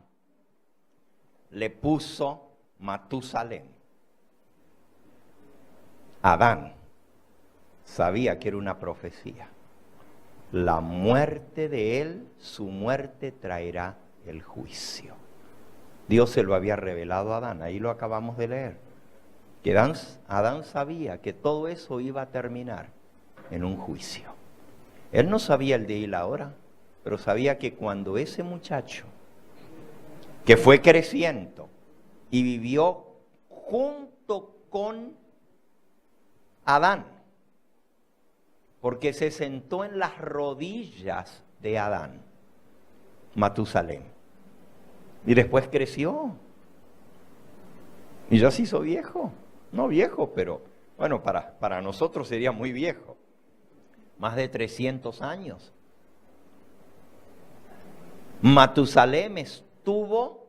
S1: le puso Matusalén, Adán sabía que era una profecía. La muerte de él, su muerte traerá el juicio. Dios se lo había revelado a Adán, ahí lo acabamos de leer. Que Adán sabía que todo eso iba a terminar en un juicio. Él no sabía el día y la hora, pero sabía que cuando ese muchacho, que fue creciendo y vivió junto con Adán, porque se sentó en las rodillas de Adán, Matusalén, y después creció, y ya se hizo viejo, no viejo, pero bueno, para nosotros sería muy viejo, más de 300 años. Matusalén estuvo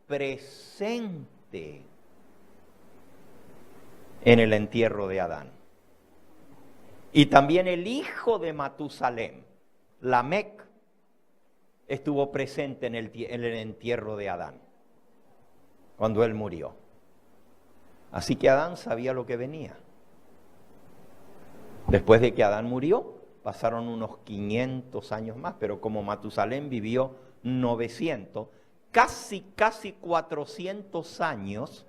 S1: presente en el entierro de Adán. Y también el hijo de Matusalem, Lamec, estuvo presente en el entierro de Adán, cuando él murió. Así que Adán sabía lo que venía. Después de que Adán murió, pasaron unos 500 años más, pero como Matusalem vivió 900, casi 400 años,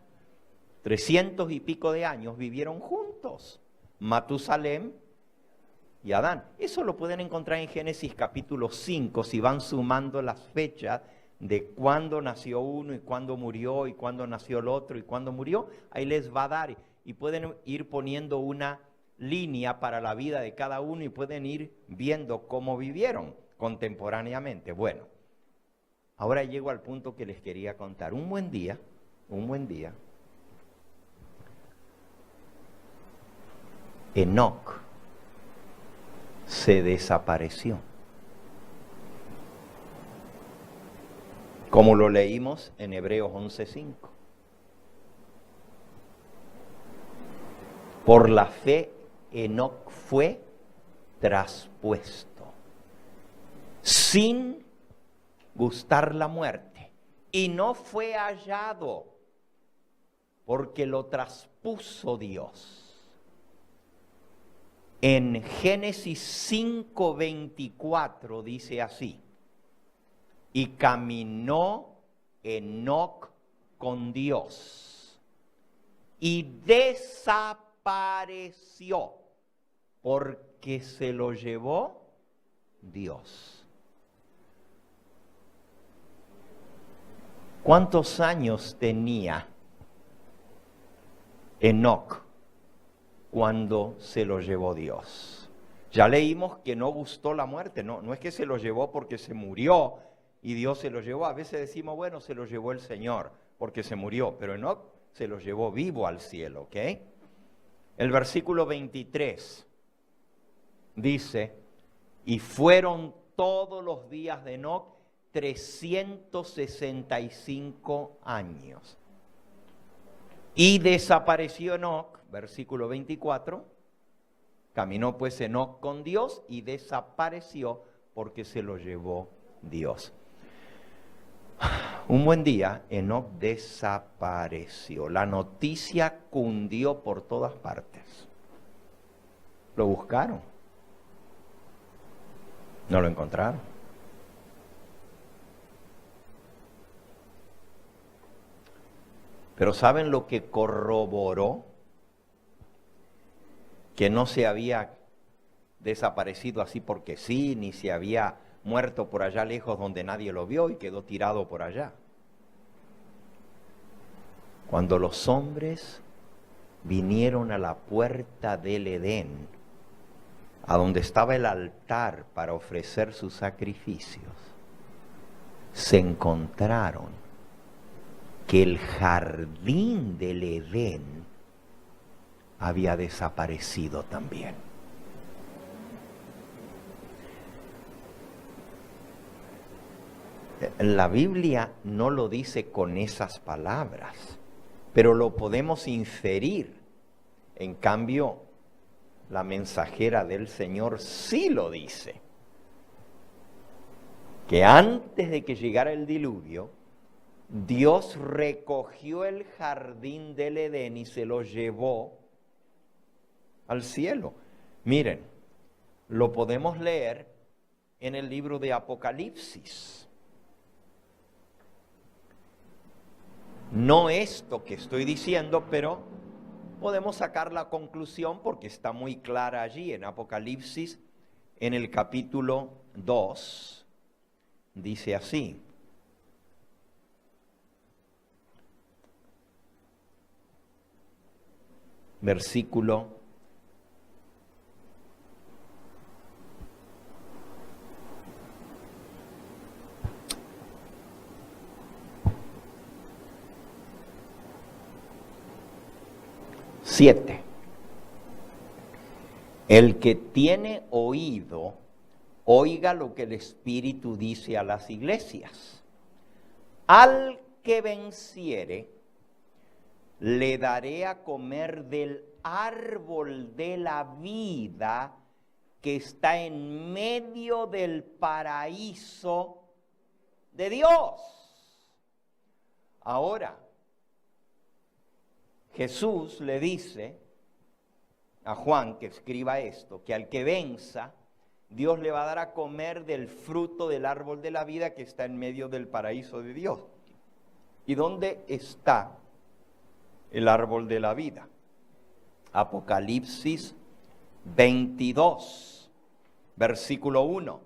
S1: 300 y pico de años vivieron juntos, Matusalem y Adán. Eso lo pueden encontrar en Génesis capítulo 5, si van sumando las fechas de cuándo nació uno y cuándo murió y cuándo nació el otro y cuándo murió, ahí les va a dar y pueden ir poniendo una línea para la vida de cada uno y pueden ir viendo cómo vivieron contemporáneamente. Bueno, ahora llego al punto que les quería contar. Un buen día, Enoc se desapareció. Como lo leímos en Hebreos 11:5. Por la fe, Enoc fue traspuesto, sin gustar la muerte, y no fue hallado, porque lo traspuso Dios. En Génesis 5:24 dice así: y caminó Enoc con Dios, y desapareció, porque se lo llevó Dios. ¿Cuántos años tenía Enoc cuando se lo llevó Dios? Ya leímos que no gustó la muerte, no es que se lo llevó porque se murió y Dios se lo llevó. A veces decimos, bueno, se lo llevó el Señor porque se murió, pero Enoc se lo llevó vivo al cielo, ¿ok? El versículo 23 dice, y fueron todos los días de Enoc 365 años. Y desapareció Enoc, versículo 24, caminó pues Enoc con Dios y desapareció porque se lo llevó Dios. Un buen día, Enoc desapareció. La noticia cundió por todas partes. Lo buscaron. No lo encontraron. Pero ¿saben lo que corroboró? Que no se había desaparecido así porque sí, ni se había muerto por allá lejos donde nadie lo vio y quedó tirado por allá. Cuando los hombres vinieron a la puerta del Edén, a donde estaba el altar para ofrecer sus sacrificios, se encontraron que el jardín del Edén había desaparecido también. La Biblia no lo dice con esas palabras, pero lo podemos inferir. En cambio, la mensajera del Señor sí lo dice. Que antes de que llegara el diluvio, Dios recogió el jardín del Edén y se lo llevó al cielo. Miren, lo podemos leer en el libro de Apocalipsis. No esto que estoy diciendo, pero podemos sacar la conclusión porque está muy clara allí en Apocalipsis, en el capítulo 2, dice así. Versículo 7. El que tiene oído, oiga lo que el Espíritu dice a las iglesias. Al que venciere, le daré a comer del árbol de la vida que está en medio del paraíso de Dios. Ahora, Jesús le dice a Juan que escriba esto, que al que venza, Dios le va a dar a comer del fruto del árbol de la vida que está en medio del paraíso de Dios. ¿Y dónde está el árbol de la vida? Apocalipsis 22, versículo 1.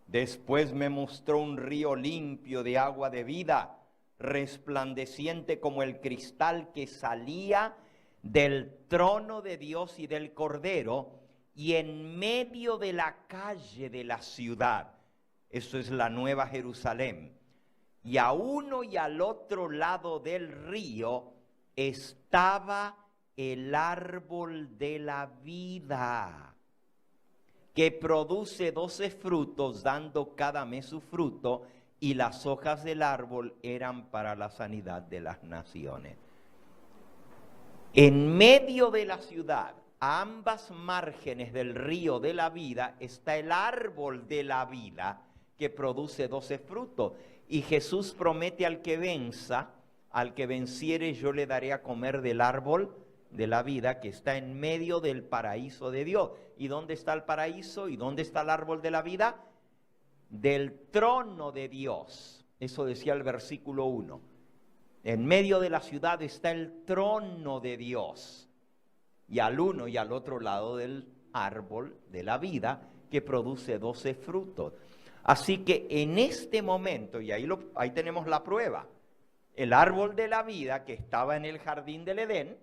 S1: Después me mostró un río limpio de agua de vida, resplandeciente como el cristal, que salía del trono de Dios y del Cordero, y en medio de la calle de la ciudad. Eso es la Nueva Jerusalén. Y a uno y al otro lado del río estaba el árbol de la vida, que produce 12 frutos, dando cada mes su fruto, y las hojas del árbol eran para la sanidad de las naciones. En medio de la ciudad, a ambas márgenes del río de la vida, está el árbol de la vida, que produce 12 frutos. Y Jesús promete al que venza, al que venciere, yo le daré a comer del árbol de la vida que está en medio del paraíso de Dios. ¿Y dónde está el paraíso? ¿Y dónde está el árbol de la vida? Del trono de Dios. Eso decía el versículo 1. En medio de la ciudad está el trono de Dios. Y al uno y al otro lado del árbol de la vida, que produce 12 frutos. Así que en este momento, y ahí tenemos la prueba, el árbol de la vida que estaba en el jardín del Edén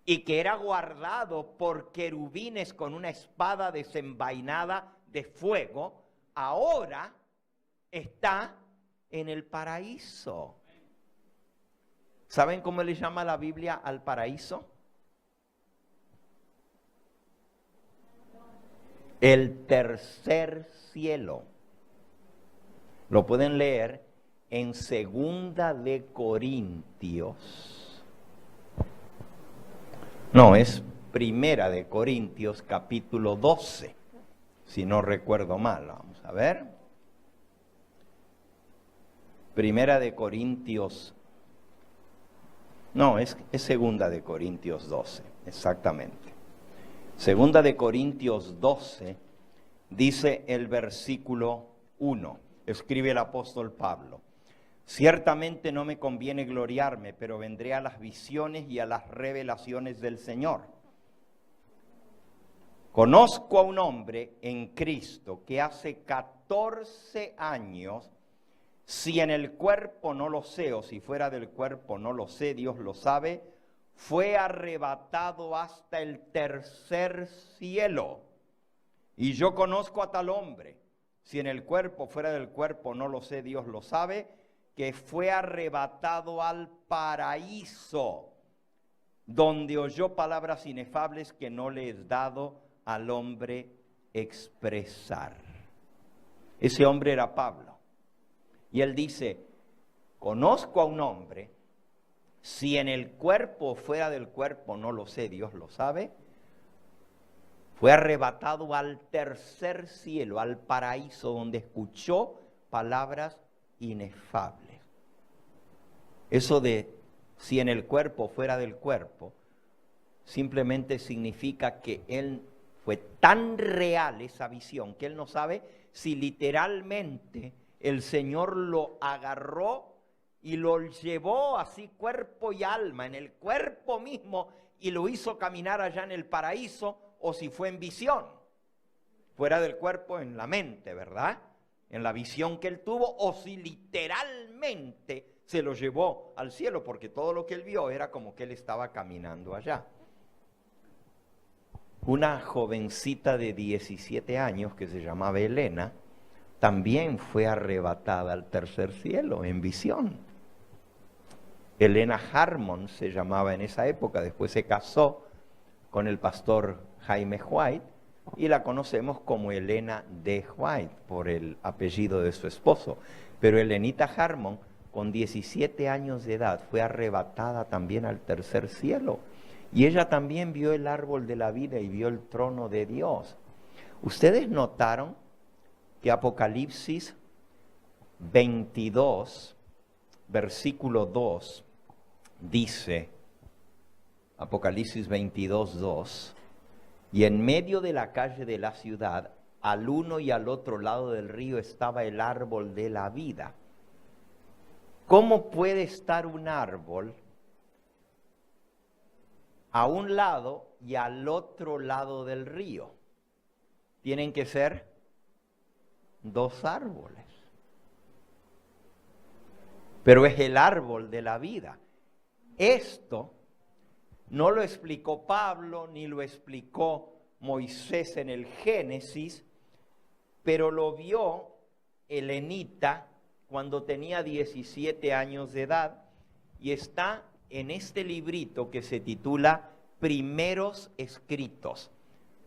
S1: y que era guardado por querubines con una espada desenvainada de fuego, ahora está en el paraíso. ¿Saben cómo le llama la Biblia al paraíso? El tercer cielo. Lo pueden leer en 2 de Corintios. No, es 1 de Corintios capítulo 12, si no recuerdo mal. Vamos a ver. 1 de Corintios, no, es 2 de Corintios 12, exactamente. 2 de Corintios 12, dice el versículo 1, escribe el apóstol Pablo: ciertamente no me conviene gloriarme, pero vendré a las visiones y a las revelaciones del Señor. Conozco a un hombre en Cristo que hace 14 años, si en el cuerpo no lo sé, o si fuera del cuerpo no lo sé, Dios lo sabe, fue arrebatado hasta el tercer cielo. Y yo conozco a tal hombre, si en el cuerpo, fuera del cuerpo no lo sé, Dios lo sabe, que fue arrebatado al paraíso, donde oyó palabras inefables que no le es dado al hombre expresar. Ese hombre era Pablo. Y él dice: conozco a un hombre, si en el cuerpo o fuera del cuerpo no lo sé, Dios lo sabe, fue arrebatado al tercer cielo, al paraíso, donde escuchó palabras inefables. Eso de si en el cuerpo o fuera del cuerpo, simplemente significa que él fue tan real esa visión, que él no sabe si literalmente el Señor lo agarró y lo llevó así cuerpo y alma, en el cuerpo mismo, y lo hizo caminar allá en el paraíso, o si fue en visión, fuera del cuerpo, en la mente, ¿verdad? En la visión que él tuvo, o si literalmente se lo llevó al cielo, porque todo lo que él vio era como que él estaba caminando allá. Una jovencita de 17 años que se llamaba Elena, también fue arrebatada al tercer cielo en visión. Elena Harmon se llamaba en esa época, después se casó con el pastor Jaime White y la conocemos como Elena D. White por el apellido de su esposo. Pero Elenita Harmon, con 17 años de edad, fue arrebatada también al tercer cielo. Y ella también vio el árbol de la vida y vio el trono de Dios. ¿Ustedes notaron que Apocalipsis 22, versículo 2, dice, Apocalipsis 22, 2, y en medio de la calle de la ciudad, al uno y al otro lado del río, estaba el árbol de la vida? ¿Cómo puede estar un árbol a un lado y al otro lado del río? Tienen que ser dos árboles. Pero es el árbol de la vida. Esto no lo explicó Pablo ni lo explicó Moisés en el Génesis, pero lo vio Helenita cuando tenía 17 años de edad y está en este librito que se titula Primeros Escritos.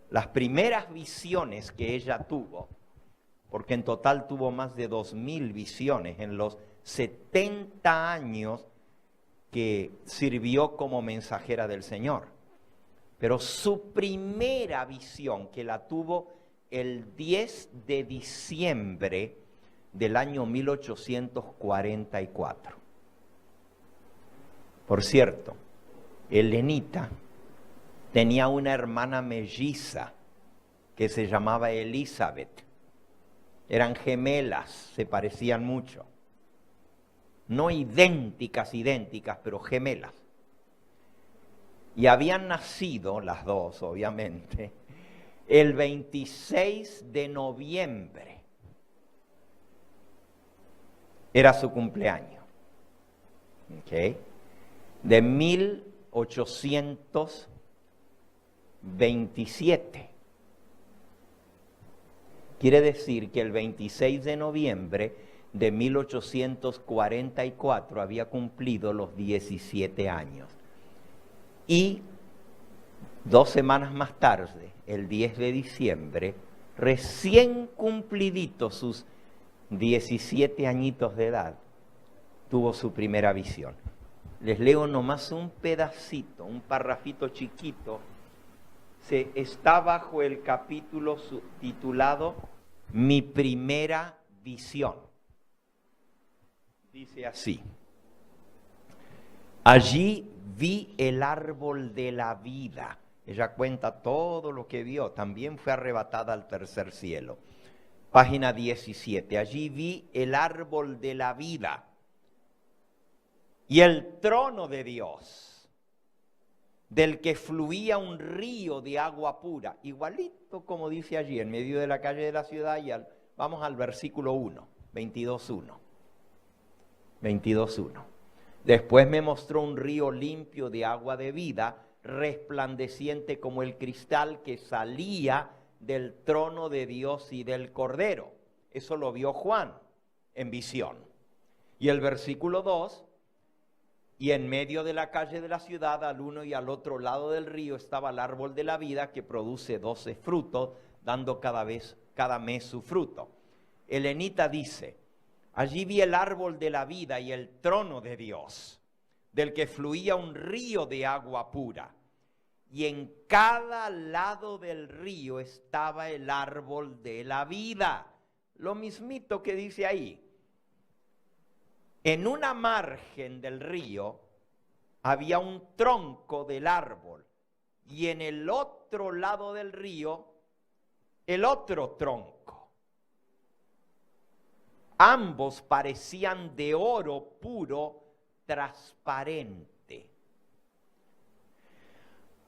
S1: Las primeras visiones que ella tuvo, porque en total tuvo más de 2000 visiones en los 70 años que sirvió como mensajera del Señor. Pero su primera visión, que la tuvo el 10 de diciembre del año 1844. Por cierto, Helenita tenía una hermana melliza que se llamaba Elizabeth. Eran gemelas, se parecían mucho. No idénticas, pero gemelas. Y habían nacido las dos, obviamente, el 26 de noviembre. Era su cumpleaños. ¿Okay? De 1827. Quiere decir que el 26 de noviembre de 1844 había cumplido los 17 años. Y 2 semanas más tarde, el 10 de diciembre, recién cumpliditos sus 17 añitos de edad, tuvo su primera visión. Les leo nomás un pedacito, un parrafito chiquito. Está bajo el capítulo titulado Mi primera visión. Dice así: allí vi el árbol de la vida. Ella cuenta todo lo que vio. También fue arrebatada al tercer cielo. Página 17. Allí vi el árbol de la vida y el trono de Dios, del que fluía un río de agua pura, igualito como dice allí, en medio de la calle de la ciudad. Y vamos al versículo 1, 22.1. 22.1. Después me mostró un río limpio de agua de vida, resplandeciente como el cristal, que salía del trono de Dios y del Cordero. Eso lo vio Juan en visión. Y el versículo 2, y en medio de la calle de la ciudad, al uno y al otro lado del río, estaba el árbol de la vida, que produce 12 frutos, dando cada mes su fruto. Helenita dice: allí vi el árbol de la vida y el trono de Dios, del que fluía un río de agua pura. Y en cada lado del río estaba el árbol de la vida. Lo mismito que dice ahí. En una margen del río había un tronco del árbol, y en el otro lado del río el otro tronco. Ambos parecían de oro puro, transparente.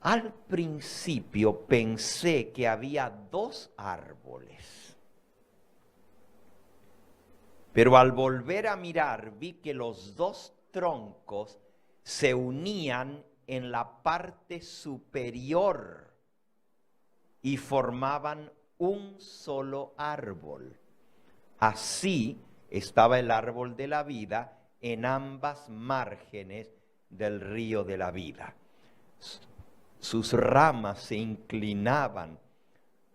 S1: Al principio pensé que había 2 árboles, pero al volver a mirar vi que los 2 troncos se unían en la parte superior y formaban un solo árbol. Así estaba el árbol de la vida en ambas márgenes del río de la vida. Sus ramas se inclinaban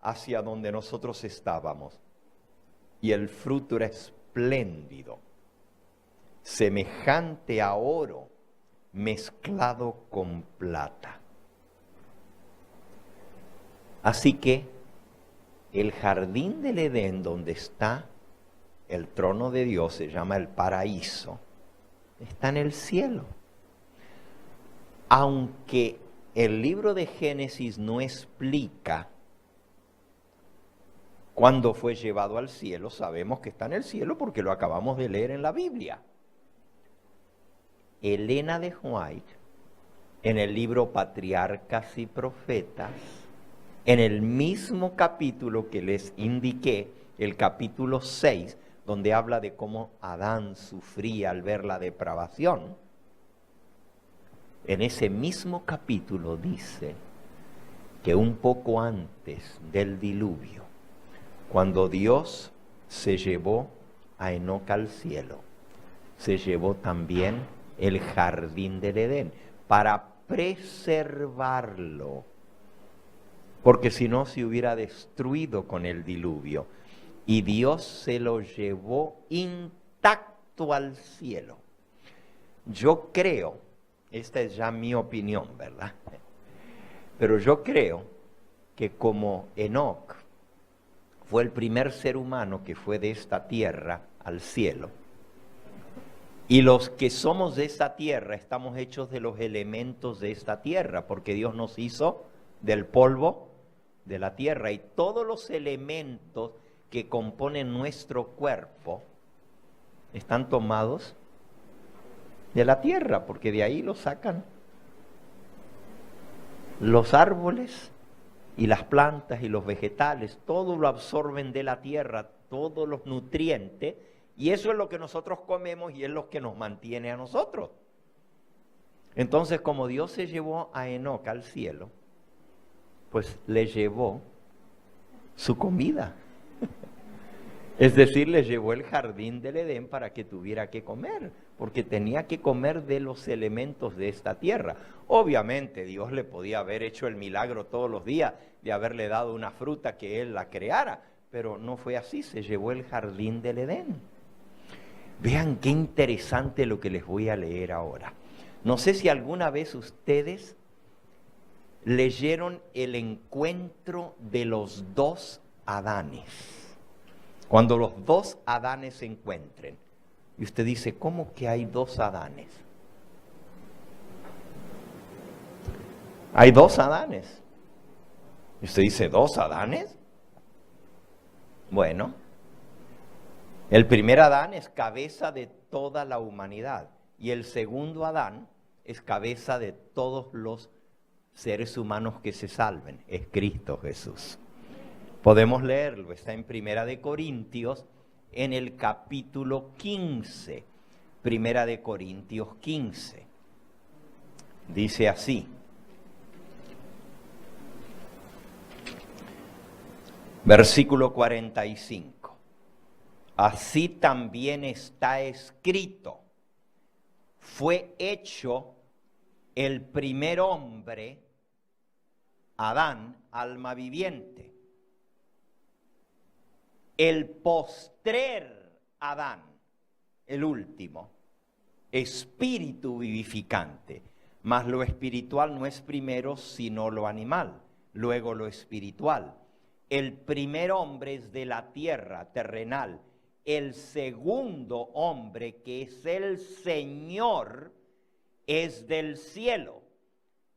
S1: hacia donde nosotros estábamos, y el fruto era espléndido, semejante a oro mezclado con plata. Así que el jardín del Edén, donde está el trono de Dios, se llama el paraíso, está en el cielo. Aunque el libro de Génesis no explica cuándo fue llevado al cielo, sabemos que está en el cielo porque lo acabamos de leer en la Biblia. Elena de White, en el libro Patriarcas y Profetas, en el mismo capítulo que les indiqué, el capítulo 6, donde habla de cómo Adán sufría al ver la depravación, en ese mismo capítulo dice que un poco antes del diluvio, cuando Dios se llevó a Enoc al cielo, se llevó también el jardín del Edén para preservarlo, porque si no se hubiera destruido con el diluvio, y Dios se lo llevó intacto al cielo. Yo creo, esta es ya mi opinión, ¿verdad? Pero yo creo que como Enoc fue el primer ser humano que fue de esta tierra al cielo, y los que somos de esta tierra estamos hechos de los elementos de esta tierra, porque Dios nos hizo del polvo de la tierra, y todos los elementos que componen nuestro cuerpo están tomados de la tierra, porque de ahí lo sacan los árboles y las plantas y los vegetales, todo lo absorben de la tierra, todos los nutrientes, y eso es lo que nosotros comemos y es lo que nos mantiene a nosotros. Entonces, como Dios se llevó a Enoc al cielo, pues le llevó su comida. Es decir, le llevó el jardín del Edén para que tuviera que comer, porque tenía que comer de los elementos de esta tierra. Obviamente Dios le podía haber hecho el milagro todos los días de haberle dado una fruta que Él la creara, pero no fue así, se llevó el jardín del Edén. Vean qué interesante lo que les voy a leer ahora. No sé si alguna vez ustedes leyeron el encuentro de los dos Adanes. Cuando los dos Adanes se encuentren, y usted dice, ¿cómo que hay dos Adanes? Hay dos Adanes. Y usted dice, ¿dos Adanes? Bueno, el primer Adán es cabeza de toda la humanidad, y el segundo Adán es cabeza de todos los seres humanos que se salven, es Cristo Jesús. Podemos leerlo, está en Primera de Corintios, en el capítulo 15. Primera de Corintios 15. Dice así. Versículo 45. Así también está escrito, fue hecho el primer hombre, Adán, alma viviente. El postrer Adán, el último, espíritu vivificante. Mas lo espiritual no es primero sino lo animal, luego lo espiritual. El primer hombre es de la tierra, terrenal. El segundo hombre, que es el Señor, es del cielo.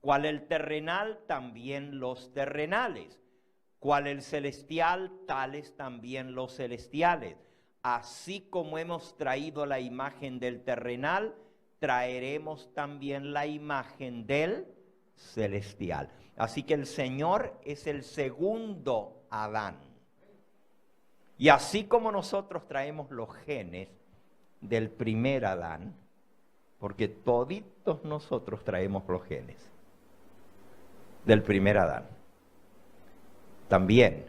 S1: Cual el terrenal, también los terrenales. Cual el celestial, tales también los celestiales. Así como hemos traído la imagen del terrenal, traeremos también la imagen del celestial. Así que el Señor es el segundo Adán. Y así como nosotros traemos los genes del primer Adán, porque toditos nosotros traemos los genes del primer Adán, también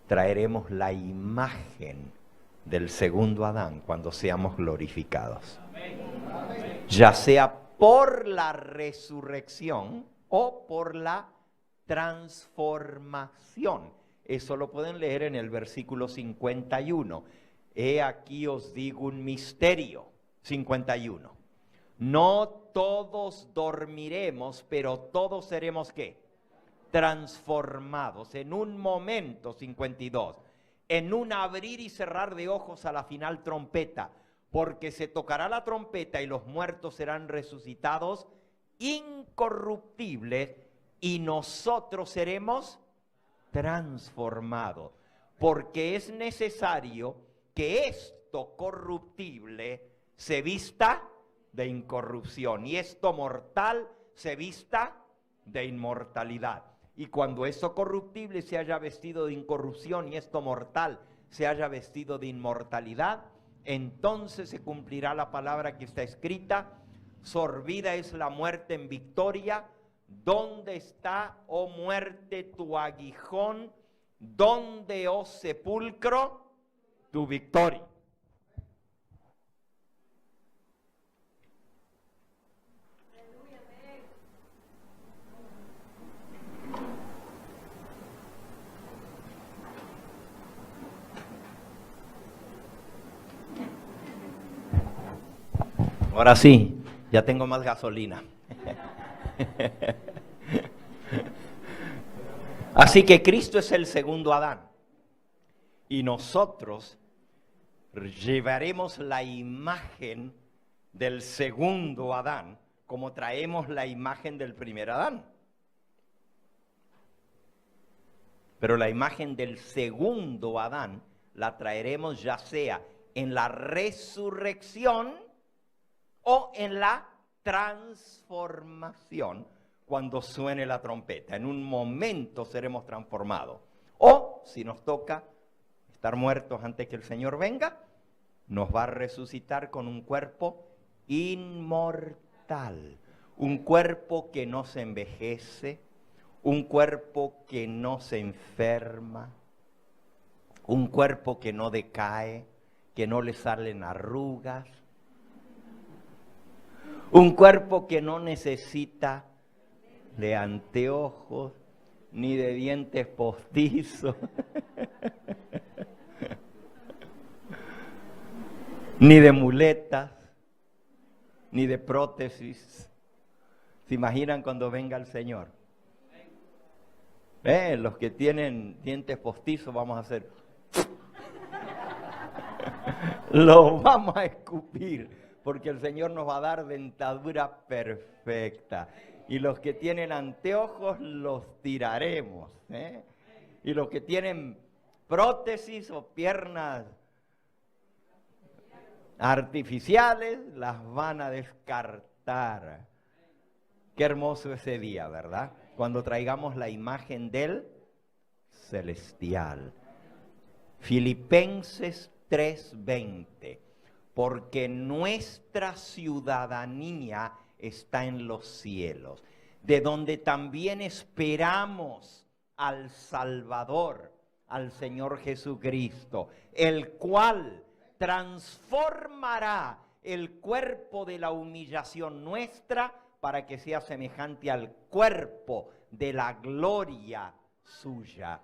S1: traeremos la imagen del segundo Adán cuando seamos glorificados. Ya sea por la resurrección o por la transformación. Eso lo pueden leer en el versículo 51. He aquí os digo un misterio. 51. No todos dormiremos, pero todos seremos ¿qué? transformados en un momento, 52, en un abrir y cerrar de ojos a la final trompeta, porque se tocará la trompeta y los muertos serán resucitados incorruptibles y nosotros seremos transformados, porque es necesario que esto corruptible se vista de incorrupción y esto mortal se vista de inmortalidad. Y cuando esto corruptible se haya vestido de incorrupción y esto mortal se haya vestido de inmortalidad, entonces se cumplirá la palabra que está escrita: sorbida es la muerte en victoria. ¿Dónde está, oh muerte, tu aguijón? ¿Dónde, oh sepulcro, tu victoria? Ahora sí, ya tengo más gasolina. Así que Cristo es el segundo Adán. Y nosotros llevaremos la imagen del segundo Adán como traemos la imagen del primer Adán. Pero la imagen del segundo Adán la traeremos ya sea en la resurrección o en la transformación cuando suene la trompeta. En un momento seremos transformados. O, si nos toca estar muertos antes que el Señor venga, nos va a resucitar con un cuerpo inmortal. Un cuerpo que no se envejece, un cuerpo que no se enferma, un cuerpo que no decae, que no le salen arrugas, un cuerpo que no necesita de anteojos ni de dientes postizos, ni de muletas, ni de prótesis. ¿Se imaginan cuando venga el Señor? Los que tienen dientes postizos vamos a hacer... Los vamos a escupir, porque el Señor nos va a dar dentadura perfecta. Y los que tienen anteojos los tiraremos. Y los que tienen prótesis o piernas artificiales las van a descartar. Qué hermoso ese día, ¿verdad? Cuando traigamos la imagen del celestial. Filipenses 3:20. Porque nuestra ciudadanía está en los cielos, de donde también esperamos al Salvador, al Señor Jesucristo, el cual transformará el cuerpo de la humillación nuestra para que sea semejante al cuerpo de la gloria suya,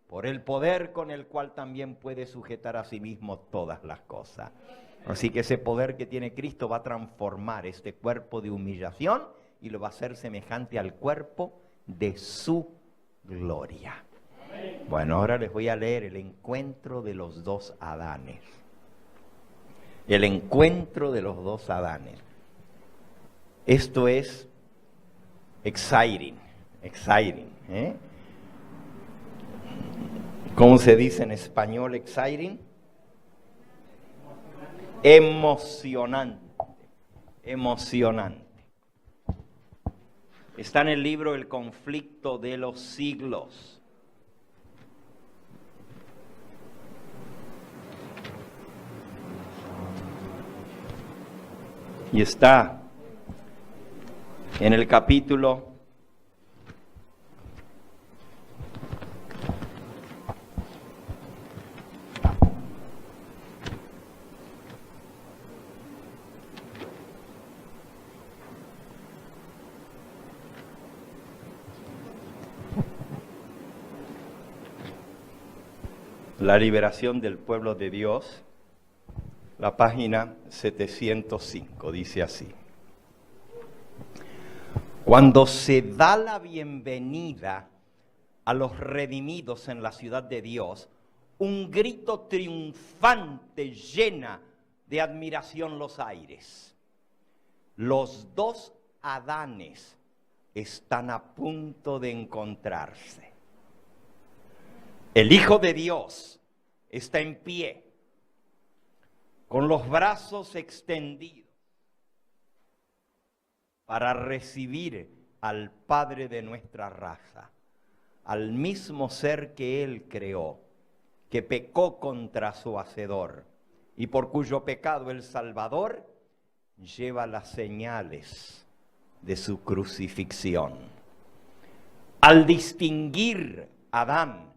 S1: por el poder con el cual también puede sujetar a sí mismo todas las cosas. Así que ese poder que tiene Cristo va a transformar este cuerpo de humillación y lo va a hacer semejante al cuerpo de su gloria. Bueno, ahora les voy a leer el encuentro de los dos Adanes. El encuentro de los dos Adanes. Esto es exciting. ¿Cómo se dice en español exciting? Emocionante. Está en el libro El conflicto de los siglos. Y está en el capítulo 'La liberación del pueblo de Dios', la página 705, dice así: cuando se da la bienvenida a los redimidos en la ciudad de Dios, un grito triunfante llena de admiración los aires. Los dos Adanes están a punto de encontrarse. El Hijo de Dios está en pie, con los brazos extendidos, para recibir al Padre de nuestra raza, al mismo ser que Él creó, que pecó contra su Hacedor, y por cuyo pecado el Salvador lleva las señales de su crucifixión. Al distinguir Adán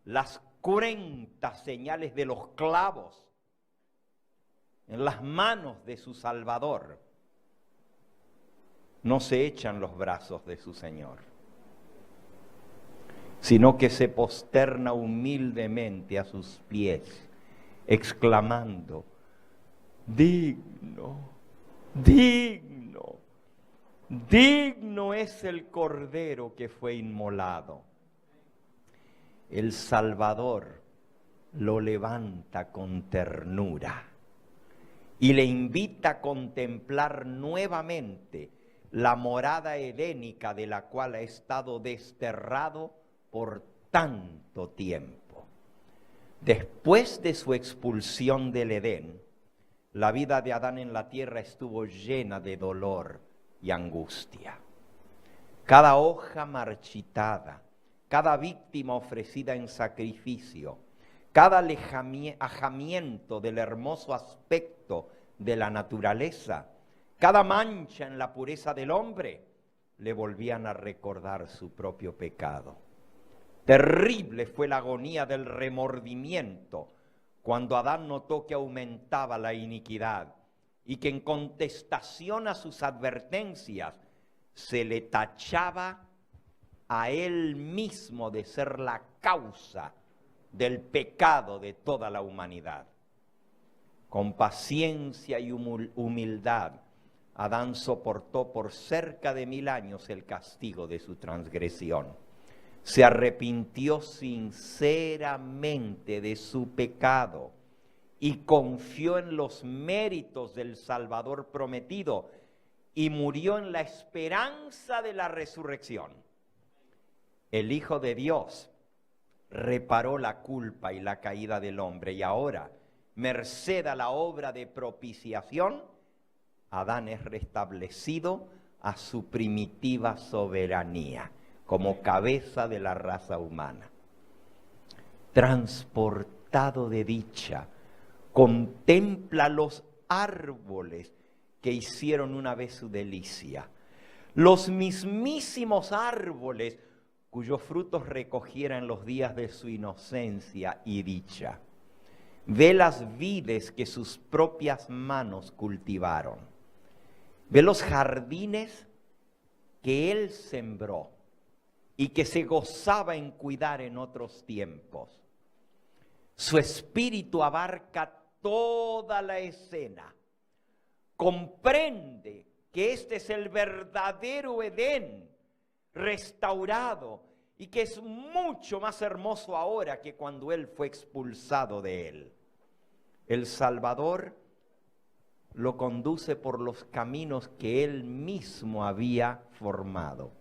S1: las cruentas señales de los clavos en las manos de su Salvador, no se echan los brazos de su Señor, sino que se posterna humildemente a sus pies, exclamando: digno, digno, digno es el Cordero que fue inmolado. El Salvador lo levanta con ternura y le invita a contemplar nuevamente la morada edénica de la cual ha estado desterrado por tanto tiempo. Después de su expulsión del Edén, la vida de Adán en la tierra estuvo llena de dolor y angustia. Cada hoja marchitada, cada víctima ofrecida en sacrificio, cada alejamiento del hermoso aspecto de la naturaleza, cada mancha en la pureza del hombre, le volvían a recordar su propio pecado. Terrible fue la agonía del remordimiento cuando Adán notó que aumentaba la iniquidad y que en contestación a sus advertencias se le tachaba a él mismo de ser la causa del pecado de toda la humanidad. Con paciencia y humildad, Adán soportó por cerca de 1000 años el castigo de su transgresión. Se arrepintió sinceramente de su pecado y confió en los méritos del Salvador prometido y murió en la esperanza de la resurrección. El Hijo de Dios reparó la culpa y la caída del hombre y ahora, merced a la obra de propiciación, Adán es restablecido a su primitiva soberanía como cabeza de la raza humana. Transportado de dicha, contempla los árboles que hicieron una vez su delicia, los mismísimos árboles cuyos frutos recogiera en los días de su inocencia y dicha. Ve las vides que sus propias manos cultivaron. Ve los jardines que él sembró y que se gozaba en cuidar en otros tiempos. Su espíritu abarca toda la escena. Comprende que este es el verdadero Edén restaurado y que es mucho más hermoso ahora que cuando él fue expulsado de él. El Salvador lo conduce por los caminos que él mismo había formado.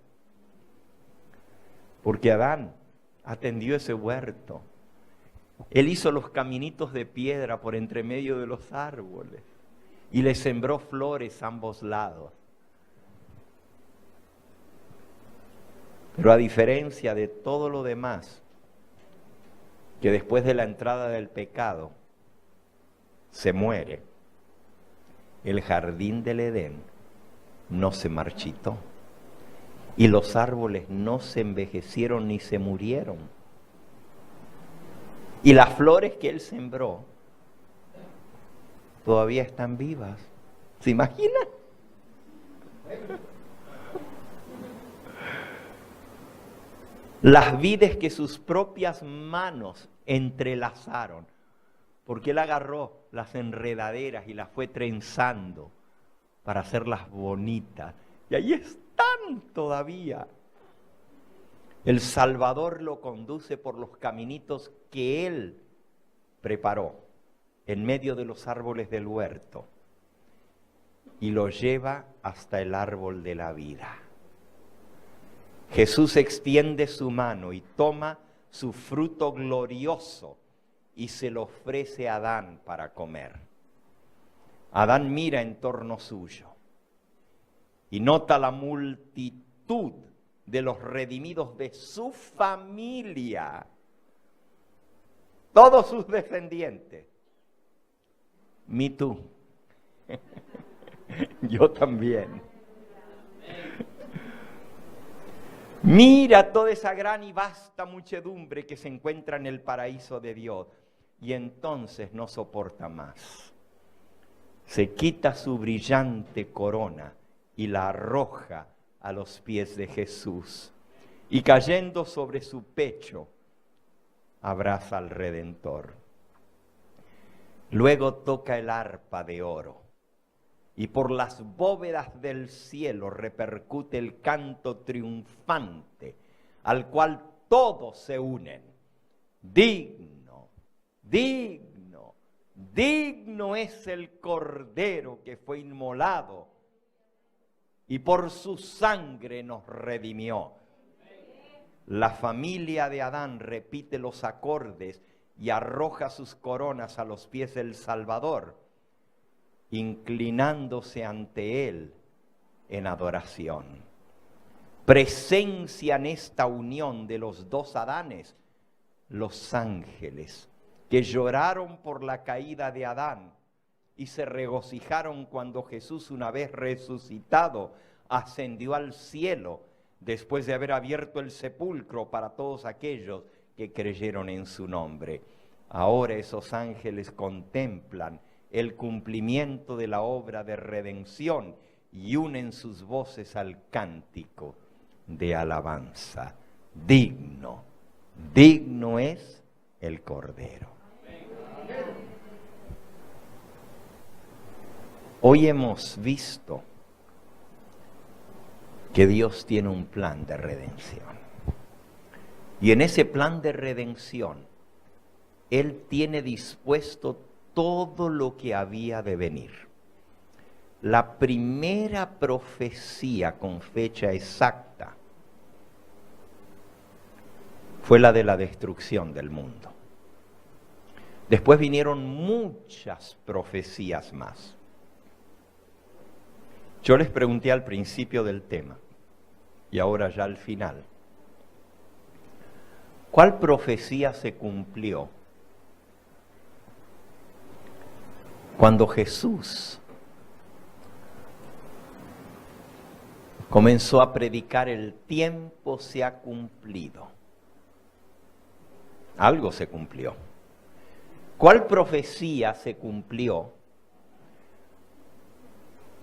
S1: Porque Adán atendió ese huerto. Él hizo los caminitos de piedra por entre medio de los árboles y le sembró flores a ambos lados. Pero a diferencia de todo lo demás, que después de la entrada del pecado se muere, el jardín del Edén no se marchitó y los árboles no se envejecieron ni se murieron. Y las flores que él sembró todavía están vivas. ¿Se imaginan? Las vides que sus propias manos entrelazaron, porque él agarró las enredaderas y las fue trenzando para hacerlas bonitas. Y ahí están todavía. El Salvador lo conduce por los caminitos que Él preparó en medio de los árboles del huerto y lo lleva hasta el árbol de la vida. Jesús extiende su mano y toma su fruto glorioso y se lo ofrece a Adán para comer. Adán mira en torno suyo y nota la multitud de los redimidos de su familia, todos sus descendientes. Me too. Yo también. Mira toda esa gran y vasta muchedumbre que se encuentra en el paraíso de Dios y entonces no soporta más. Se quita su brillante corona y la arroja a los pies de Jesús y cayendo sobre su pecho abraza al Redentor. Luego toca el arpa de oro y por las bóvedas del cielo repercute el canto triunfante al cual todos se unen. Digno, digno, digno es el Cordero que fue inmolado y por su sangre nos redimió. La familia de Adán repite los acordes y arroja sus coronas a los pies del Salvador, inclinándose ante Él en adoración. Presencian esta unión de los dos Adanes los ángeles, que lloraron por la caída de Adán y se regocijaron cuando Jesús, una vez resucitado, ascendió al cielo después de haber abierto el sepulcro para todos aquellos que creyeron en su nombre. Ahora esos ángeles contemplan el cumplimiento de la obra de redención y unen sus voces al cántico de alabanza. Digno, digno es el Cordero. Hoy hemos visto que Dios tiene un plan de redención. Y en ese plan de redención, Él tiene dispuesto todo lo que había de venir. La primera profecía con fecha exacta fue la de la destrucción del mundo. Después vinieron muchas profecías más. Yo les pregunté al principio del tema, y ahora ya al final, ¿cuál profecía se cumplió cuando Jesús comenzó a predicar el tiempo se ha cumplido? Algo se cumplió. ¿Cuál profecía se cumplió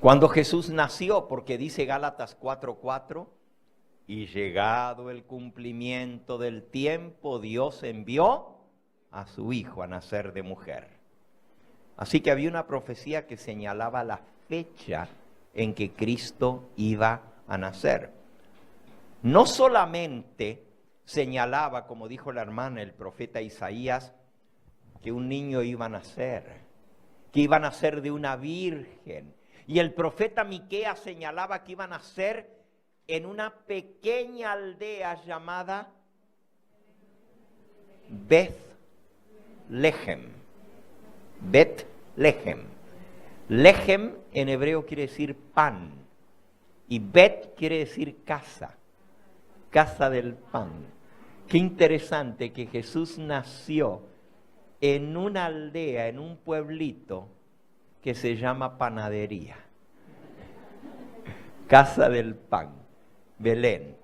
S1: cuando Jesús nació? Porque dice Gálatas 4:4, y llegado el cumplimiento del tiempo, Dios envió a su Hijo a nacer de mujer. Así que había una profecía que señalaba la fecha en que Cristo iba a nacer. No solamente señalaba, como dijo la hermana, el profeta Isaías, que un niño iba a nacer, que iba a nacer de una virgen. Y el profeta Miqueas señalaba que iba a nacer en una pequeña aldea llamada Bethlehem. Bethlehem. Lehem en hebreo quiere decir pan. Y Bet quiere decir casa. Casa del pan. Qué interesante que Jesús nació en una aldea, en un pueblito que se llama Panadería. Casa del pan, Belén.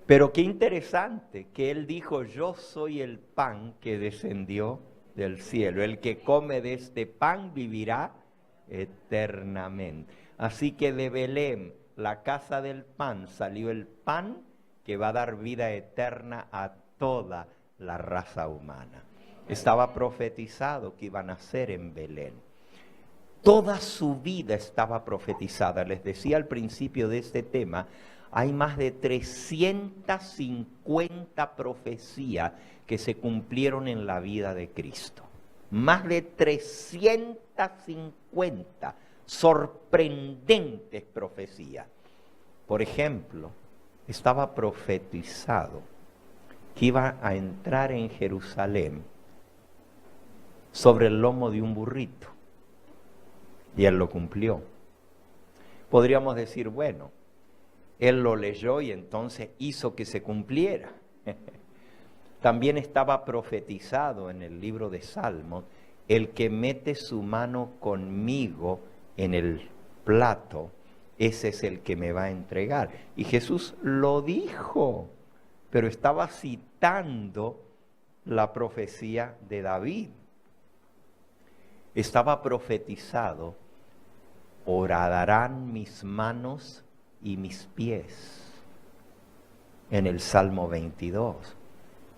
S1: Pero qué interesante que Él dijo, yo soy el pan que descendió del cielo. El que come de este pan vivirá eternamente. Así que de Belén, la casa del pan, salió el pan que va a dar vida eterna a toda la raza humana. Estaba profetizado que iba a nacer en Belén. Toda su vida estaba profetizada. Les decía al principio de este tema, hay más de 350 profecías que se cumplieron en la vida de Cristo. Más de 350 sorprendentes profecías. Por ejemplo, estaba profetizado que iba a entrar en Jerusalén sobre el lomo de un burrito. Y él lo cumplió. Podríamos decir, bueno, él lo leyó y entonces hizo que se cumpliera. También estaba profetizado en el libro de Salmos, el que mete su mano conmigo en el plato, ese es el que me va a entregar. Y Jesús lo dijo, pero estaba citando la profecía de David. Estaba profetizado, horadarán mis manos y mis pies, en el Salmo 22,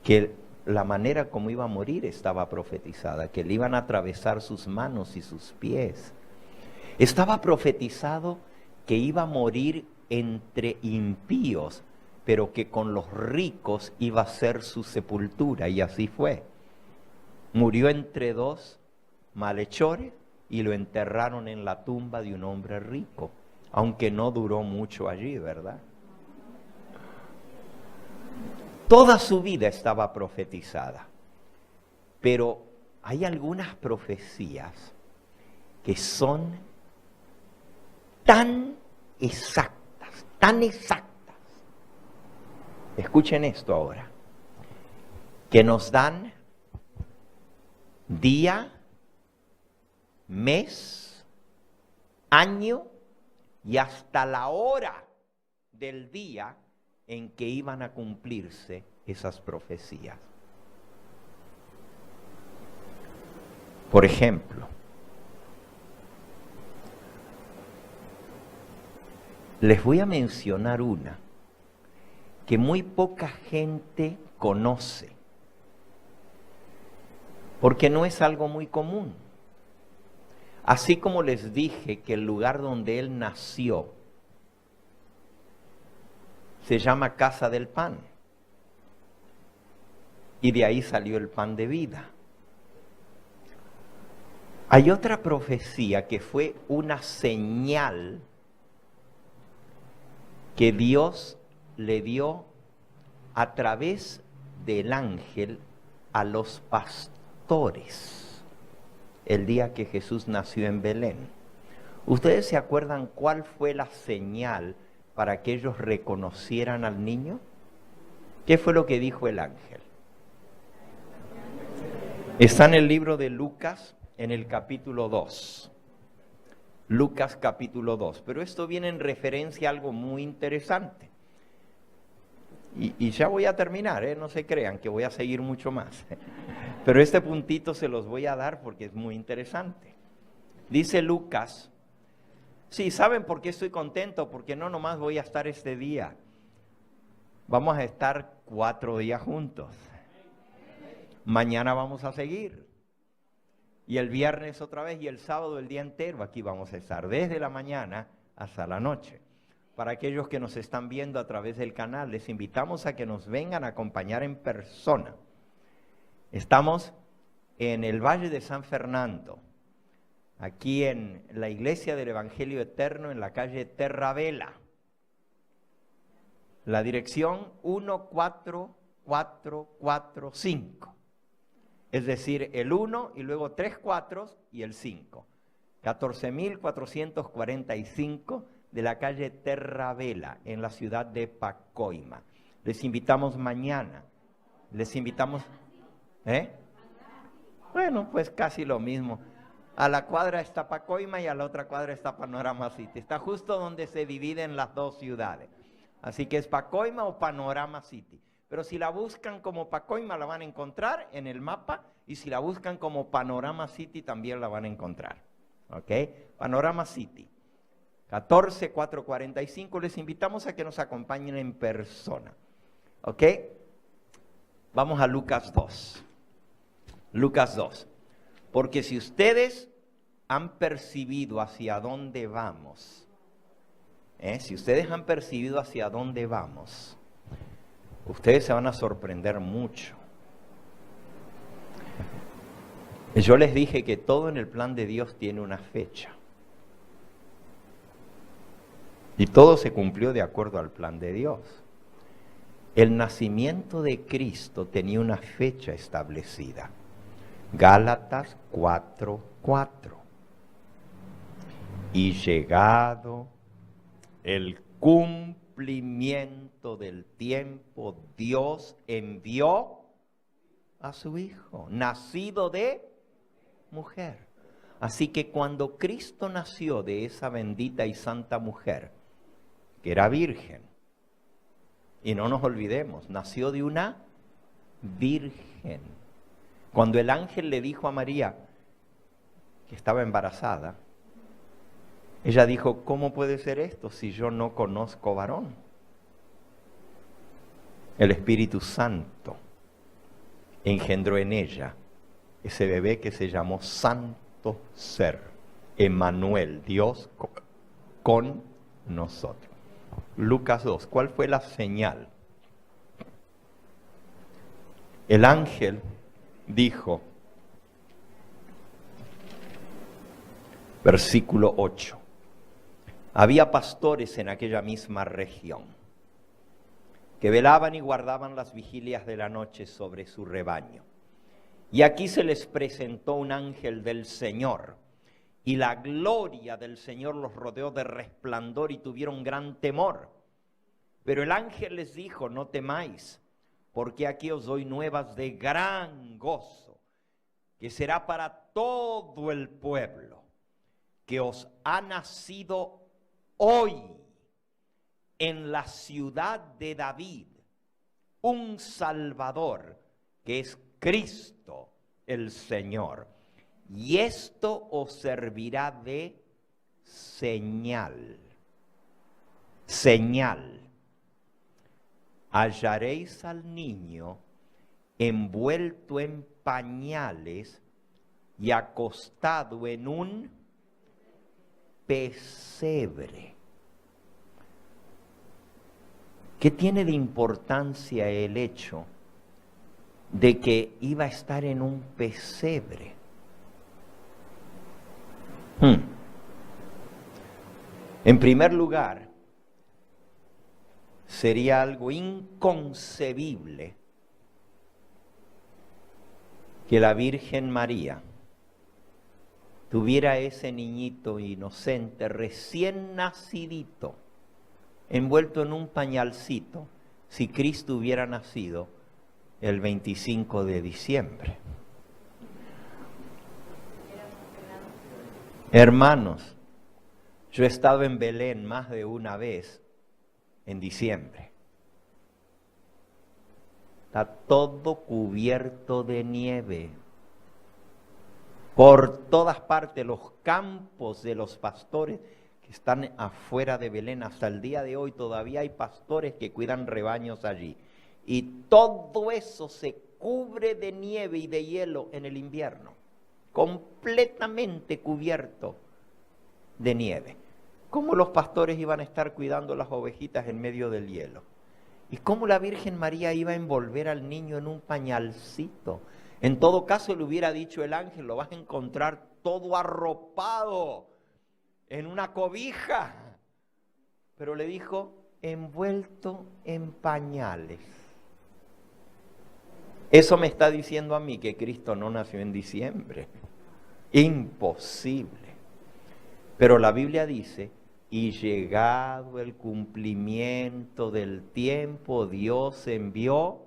S1: que la manera como iba a morir estaba profetizada, que le iban a atravesar sus manos y sus pies. Estaba profetizado que iba a morir entre impíos, pero que con los ricos iba a ser su sepultura, y así fue. Murió entre dos malhechores y lo enterraron en la tumba de un hombre rico, aunque no duró mucho allí, ¿verdad? Toda su vida estaba profetizada, pero hay algunas profecías que son tan exactas, escuchen esto ahora, que nos dan día, mes, año y hasta la hora del día en que iban a cumplirse esas profecías. Por ejemplo, les voy a mencionar una que muy poca gente conoce, porque no es algo muy común. Así como les dije que el lugar donde él nació se llama Casa del Pan, y de ahí salió el pan de vida. Hay otra profecía que fue una señal que Dios le dio a través del ángel a los pastores el día que Jesús nació en Belén. ¿Ustedes se acuerdan cuál fue la señal para que ellos reconocieran al niño? ¿Qué fue lo que dijo el ángel? Está en el libro de Lucas, en el capítulo 2. Lucas capítulo 2. Pero esto viene en referencia a algo muy interesante. Y ya voy a terminar, no se crean que voy a seguir mucho más. Pero este puntito se los voy a dar porque es muy interesante. Dice Lucas, sí, ¿saben por qué estoy contento? Porque no nomás voy a estar este día. Vamos a estar 4 días juntos. Mañana vamos a seguir. Y el viernes otra vez y el sábado el día entero aquí vamos a estar, desde la mañana hasta la noche. Para aquellos que nos están viendo a través del canal, les invitamos a que nos vengan a acompañar en persona. Estamos en el Valle de San Fernando, aquí en la Iglesia del Evangelio Eterno, en la calle Terravela. La dirección 14445. Es decir, el 1 y luego 3 cuatros y el 5. 14.445 de la calle Terravela, en la ciudad de Pacoima. Les invitamos mañana. Les invitamos... Bueno, pues casi lo mismo. A la cuadra está Pacoima y a la otra cuadra está Panorama City. Está justo donde se dividen las dos ciudades. Así que es Pacoima o Panorama City. Pero si la buscan como Pacoima la van a encontrar en el mapa, y si la buscan como Panorama City también la van a encontrar. ¿Ok? Panorama City. 14.445, les invitamos a que nos acompañen en persona. ¿Ok? Vamos a Lucas 2. Lucas 2. Porque si ustedes han percibido hacia dónde vamos, Si ustedes han percibido hacia dónde vamos, ustedes se van a sorprender mucho. Yo les dije que todo en el plan de Dios tiene una fecha. Y todo se cumplió de acuerdo al plan de Dios. El nacimiento de Cristo tenía una fecha establecida. Gálatas 4:4. Y llegado el cumplimiento del tiempo, Dios envió a su Hijo, nacido de mujer. Así que cuando Cristo nació de esa bendita y santa mujer, que era virgen, y no nos olvidemos, nació de una virgen. Cuando el ángel le dijo a María que estaba embarazada, ella dijo, ¿cómo puede ser esto si yo no conozco varón? El Espíritu Santo engendró en ella ese bebé que se llamó Santo Ser, Emmanuel, Dios con nosotros. Lucas 2, ¿cuál fue la señal? El ángel dijo, versículo 8, había pastores en aquella misma región que velaban y guardaban las vigilias de la noche sobre su rebaño. Y aquí se les presentó un ángel del Señor, y la gloria del Señor los rodeó de resplandor y tuvieron gran temor. Pero el ángel les dijo, no temáis, porque aquí os doy nuevas de gran gozo, que será para todo el pueblo, que os ha nacido hoy en la ciudad de David un Salvador, que es Cristo el Señor. Y esto os servirá de señal. Señal. Hallaréis al niño envuelto en pañales y acostado en un pesebre. ¿Qué tiene de importancia el hecho de que iba a estar en un pesebre? En primer lugar, sería algo inconcebible que la Virgen María tuviera ese niñito inocente, recién nacidito, envuelto en un pañalcito, si Cristo hubiera nacido el 25 de diciembre. Hermanos, yo he estado en Belén más de una vez en diciembre. Está todo cubierto de nieve. Por todas partes, los campos de los pastores que están afuera de Belén, hasta el día de hoy todavía hay pastores que cuidan rebaños allí. Y todo eso se cubre de nieve y de hielo en el invierno. Completamente cubierto de nieve. ¿Cómo los pastores iban a estar cuidando las ovejitas en medio del hielo? ¿Y cómo la Virgen María iba a envolver al niño en un pañalcito? En todo caso le hubiera dicho el ángel, lo vas a encontrar todo arropado en una cobija. Pero le dijo, envuelto en pañales. Eso me está diciendo a mí que Cristo no nació en diciembre. Imposible. Pero la Biblia dice, y llegado el cumplimiento del tiempo, Dios envió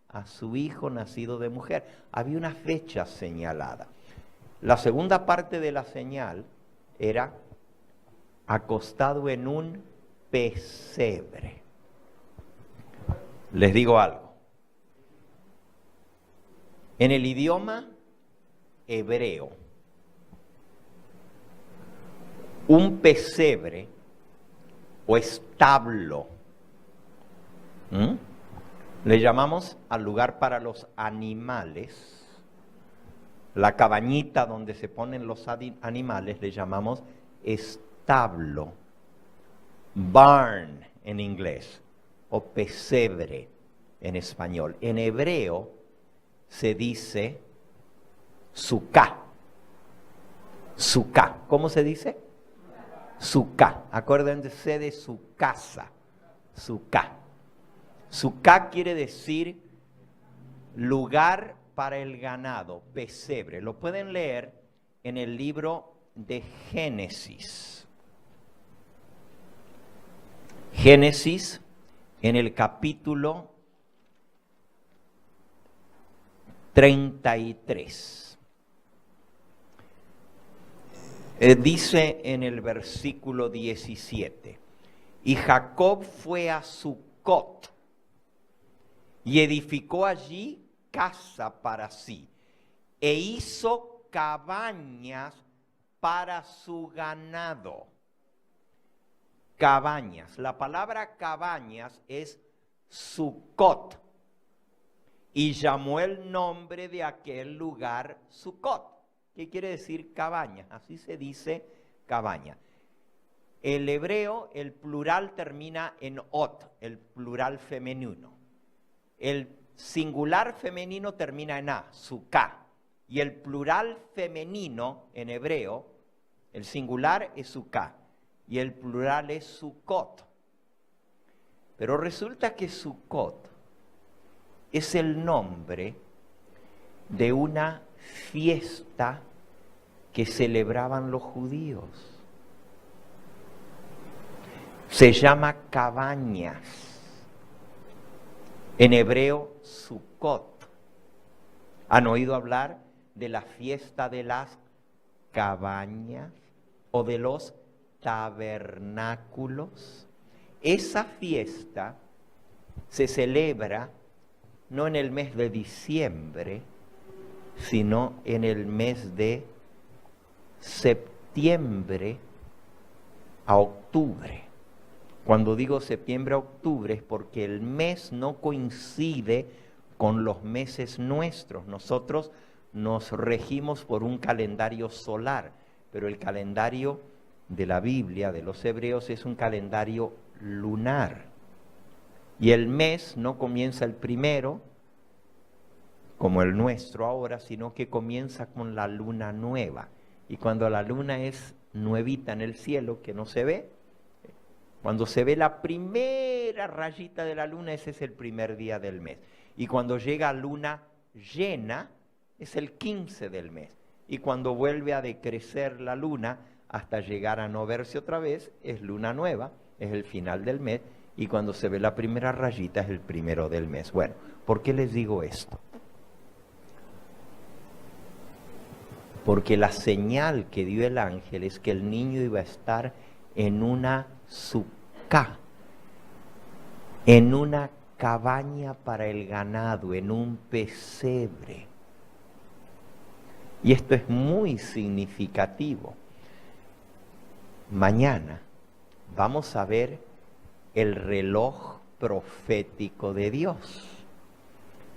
S1: a su Hijo nacido de mujer. Había una fecha señalada. La segunda parte de la señal era acostado en un pesebre. Les digo algo. En el idioma hebreo, un pesebre o establo, le llamamos al lugar para los animales, la cabañita donde se ponen los animales, le llamamos establo. barn en inglés o pesebre en español. En hebreo se dice suká. Suká. ¿Cómo se dice? Suká. Acuérdense de su casa. Suká. Suká quiere decir lugar para el ganado, pesebre. Lo pueden leer en el libro de Génesis. Génesis, en el capítulo 33. Dice en el versículo 17, y Jacob fue a Sucot y edificó allí casa para sí e hizo cabañas para su ganado. Cabañas. La palabra cabañas es Sucot y llamó el nombre de aquel lugar Sucot. ¿Qué quiere decir cabaña? Así se dice cabaña. El hebreo, el plural termina en ot, el plural femenino. El singular femenino termina en a, suká. Y el plural femenino en hebreo, el singular es suká y el plural es Sucot. Pero resulta que Sucot es el nombre de una fiesta que celebraban los judíos. Se llama cabañas. En hebreo, Sucot. ¿Han oído hablar de la fiesta de las cabañas o de los tabernáculos? Esa fiesta se celebra no en el mes de diciembre, sino en el mes de septiembre a octubre. Cuando digo septiembre a octubre es porque el mes no coincide con los meses nuestros. Nosotros nos regimos por un calendario solar, pero el calendario de la Biblia, de los hebreos, es un calendario lunar. Y el mes no comienza el primero, como el nuestro ahora, sino que comienza con la luna nueva. Y cuando la luna es nuevita en el cielo, que no se ve, cuando se ve la primera rayita de la luna, ese es el primer día del mes. Y cuando llega luna llena, es el 15 del mes. Y cuando vuelve a decrecer la luna hasta llegar a no verse otra vez, es luna nueva, es el final del mes. Y cuando se ve la primera rayita, es el primero del mes. Bueno, ¿por qué les digo esto? Porque la señal que dio el ángel es que el niño iba a estar en una suká, en una cabaña para el ganado, en un pesebre. Y esto es muy significativo. Mañana vamos a ver el reloj profético de Dios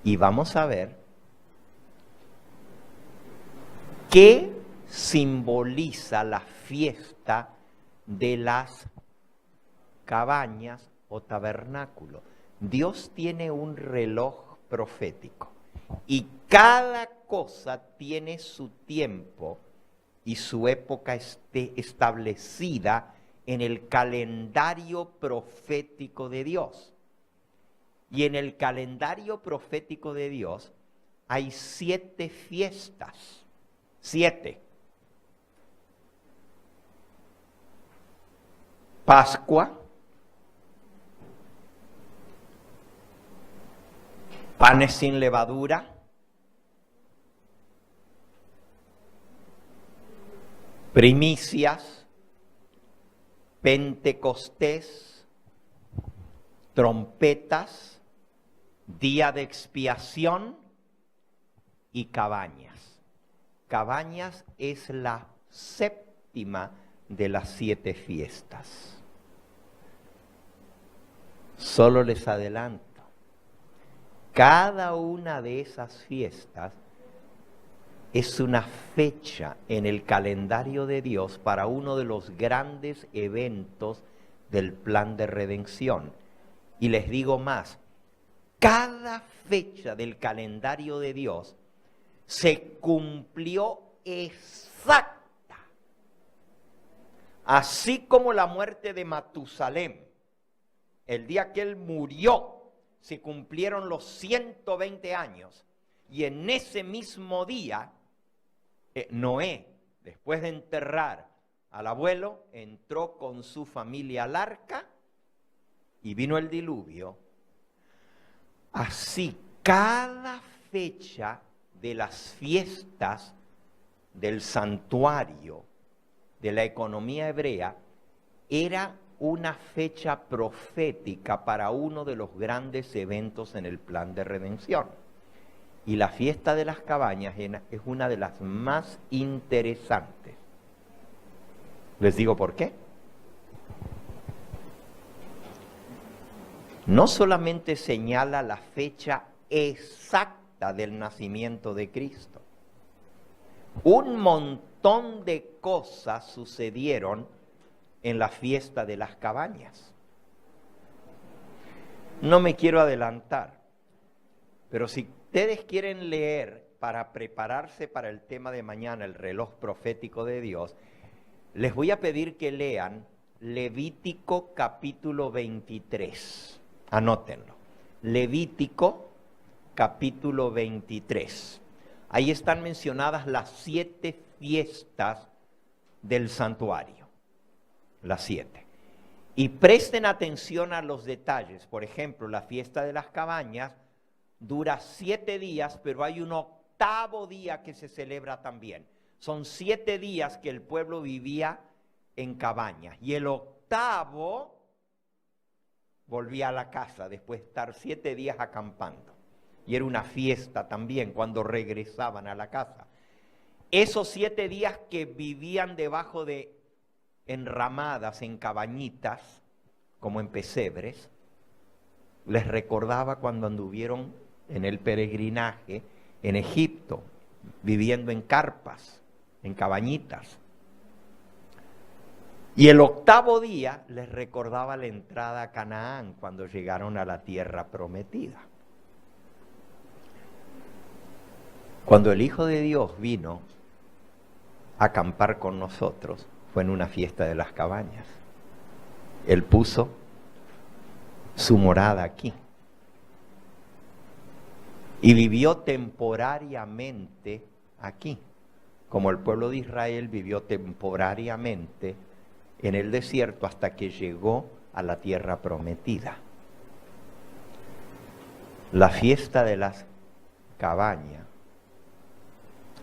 S1: y vamos a ver qué simboliza la fiesta de las cabañas o tabernáculos. Dios tiene un reloj profético y cada cosa tiene su tiempo y su época establecida en el calendario profético de Dios. Y en el calendario profético de Dios hay 7 fiestas. 7. Pascua, panes sin levadura, primicias, Pentecostés, trompetas, día de expiación y cabañas. Cabañas es la 7ª de las 7 fiestas. Solo les adelanto, cada una de esas fiestas es una fecha en el calendario de Dios para uno de los grandes eventos del plan de redención. Y les digo más, cada fecha del calendario de Dios se cumplió exacta. Así como la muerte de Matusalén, el día que él murió, se cumplieron los 120 años. Y en ese mismo día, Noé, después de enterrar al abuelo, entró con su familia al arca y vino el diluvio. Así, cada fecha de las fiestas del santuario, de la economía hebrea, era una fecha profética para uno de los grandes eventos en el plan de redención. Y la fiesta de las cabañas es una de las más interesantes. Les digo por qué. No solamente señala la fecha exacta del nacimiento de Cristo. Un montón de cosas sucedieron en la fiesta de las cabañas. No me quiero adelantar, pero si ustedes quieren leer para prepararse para el tema de mañana, el reloj profético de Dios, les voy a pedir que lean Levítico capítulo 23. Anótenlo. Levítico capítulo 23. Ahí están mencionadas las 7 fiestas del santuario. Las 7. Y presten atención a los detalles. Por ejemplo, la fiesta de las cabañas dura 7 días, pero hay un 8º día que se celebra también. Son 7 días que el pueblo vivía en cabañas. Y el 8º volvía a la casa después de estar 7 días acampando. Y era una fiesta también cuando regresaban a la casa. Esos 7 días que vivían debajo de enramadas en cabañitas, como en pesebres, les recordaba cuando anduvieron en el peregrinaje en Egipto, viviendo en carpas, en cabañitas. Y el 8º día les recordaba la entrada a Canaán cuando llegaron a la tierra prometida. Cuando el Hijo de Dios vino a acampar con nosotros, fue en una fiesta de las cabañas. Él puso su morada aquí. Y vivió temporariamente aquí, como el pueblo de Israel vivió temporariamente en el desierto hasta que llegó a la tierra prometida. La fiesta de las cabañas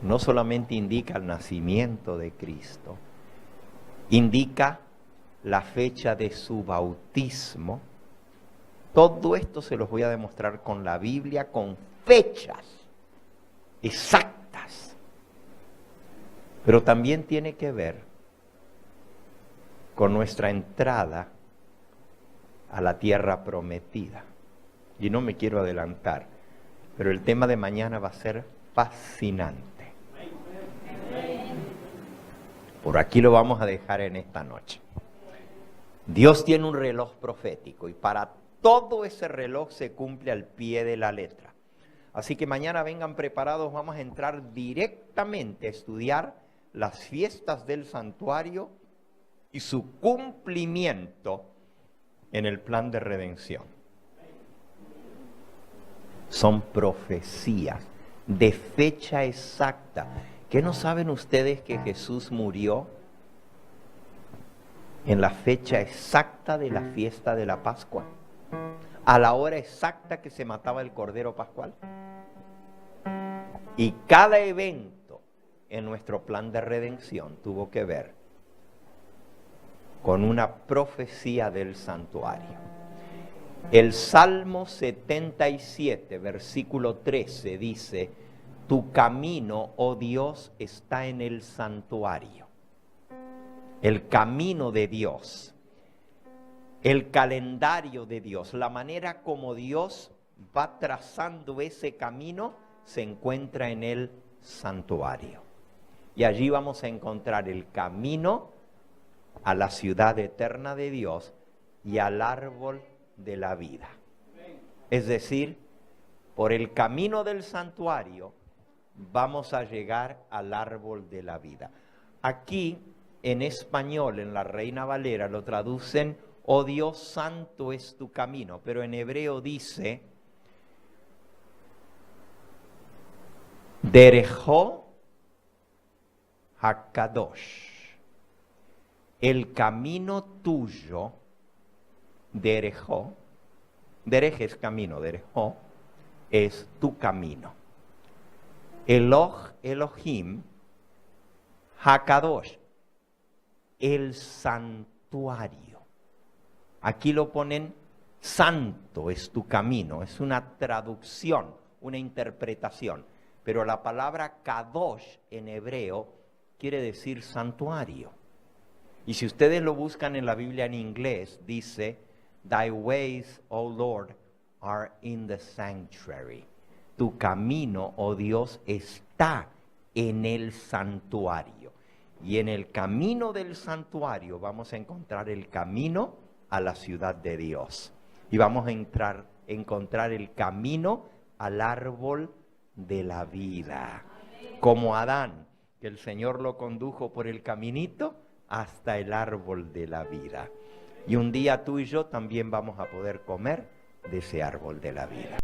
S1: no solamente indica el nacimiento de Cristo, indica la fecha de su bautismo. Todo esto se los voy a demostrar con la Biblia, con fechas exactas. Pero también tiene que ver con nuestra entrada a la tierra prometida. Y no me quiero adelantar, pero el tema de mañana va a ser fascinante. Por aquí lo vamos a dejar en esta noche. Dios tiene un reloj profético y para todo ese reloj se cumple al pie de la letra. Así que mañana vengan preparados, vamos a entrar directamente a estudiar las fiestas del santuario y su cumplimiento en el plan de redención. Son profecías de fecha exacta. ¿Qué no saben ustedes que Jesús murió en la fecha exacta de la fiesta de la Pascua? A la hora exacta que se mataba el Cordero Pascual. Y cada evento en nuestro plan de redención tuvo que ver con una profecía del santuario. El Salmo 77, versículo 13 dice: tu camino, oh Dios, está en el santuario. El camino de Dios, el calendario de Dios, la manera como Dios va trazando ese camino, se encuentra en el santuario. Y allí vamos a encontrar el camino a la ciudad eterna de Dios, y al árbol de la vida. Es decir, por el camino del santuario vamos a llegar al árbol de la vida. Aquí, en español, en la Reina Valera, lo traducen, oh Dios, santo es tu camino, pero en hebreo dice, Derejo Hakadosh, el camino tuyo, Derejo, Derej es camino, Derejo es tu camino. Elohim, Hakadosh, el santuario. Aquí lo ponen, santo es tu camino, es una traducción, una interpretación. Pero la palabra Kadosh en hebreo quiere decir santuario. Y si ustedes lo buscan en la Biblia en inglés, dice, Thy ways, O Lord, are in the sanctuary. Tu camino, oh Dios, está en el santuario. Y en el camino del santuario vamos a encontrar el camino a la ciudad de Dios. Y vamos a encontrar el camino al árbol de la vida. Como Adán, que el Señor lo condujo por el caminito hasta el árbol de la vida. Y un día tú y yo también vamos a poder comer de ese árbol de la vida.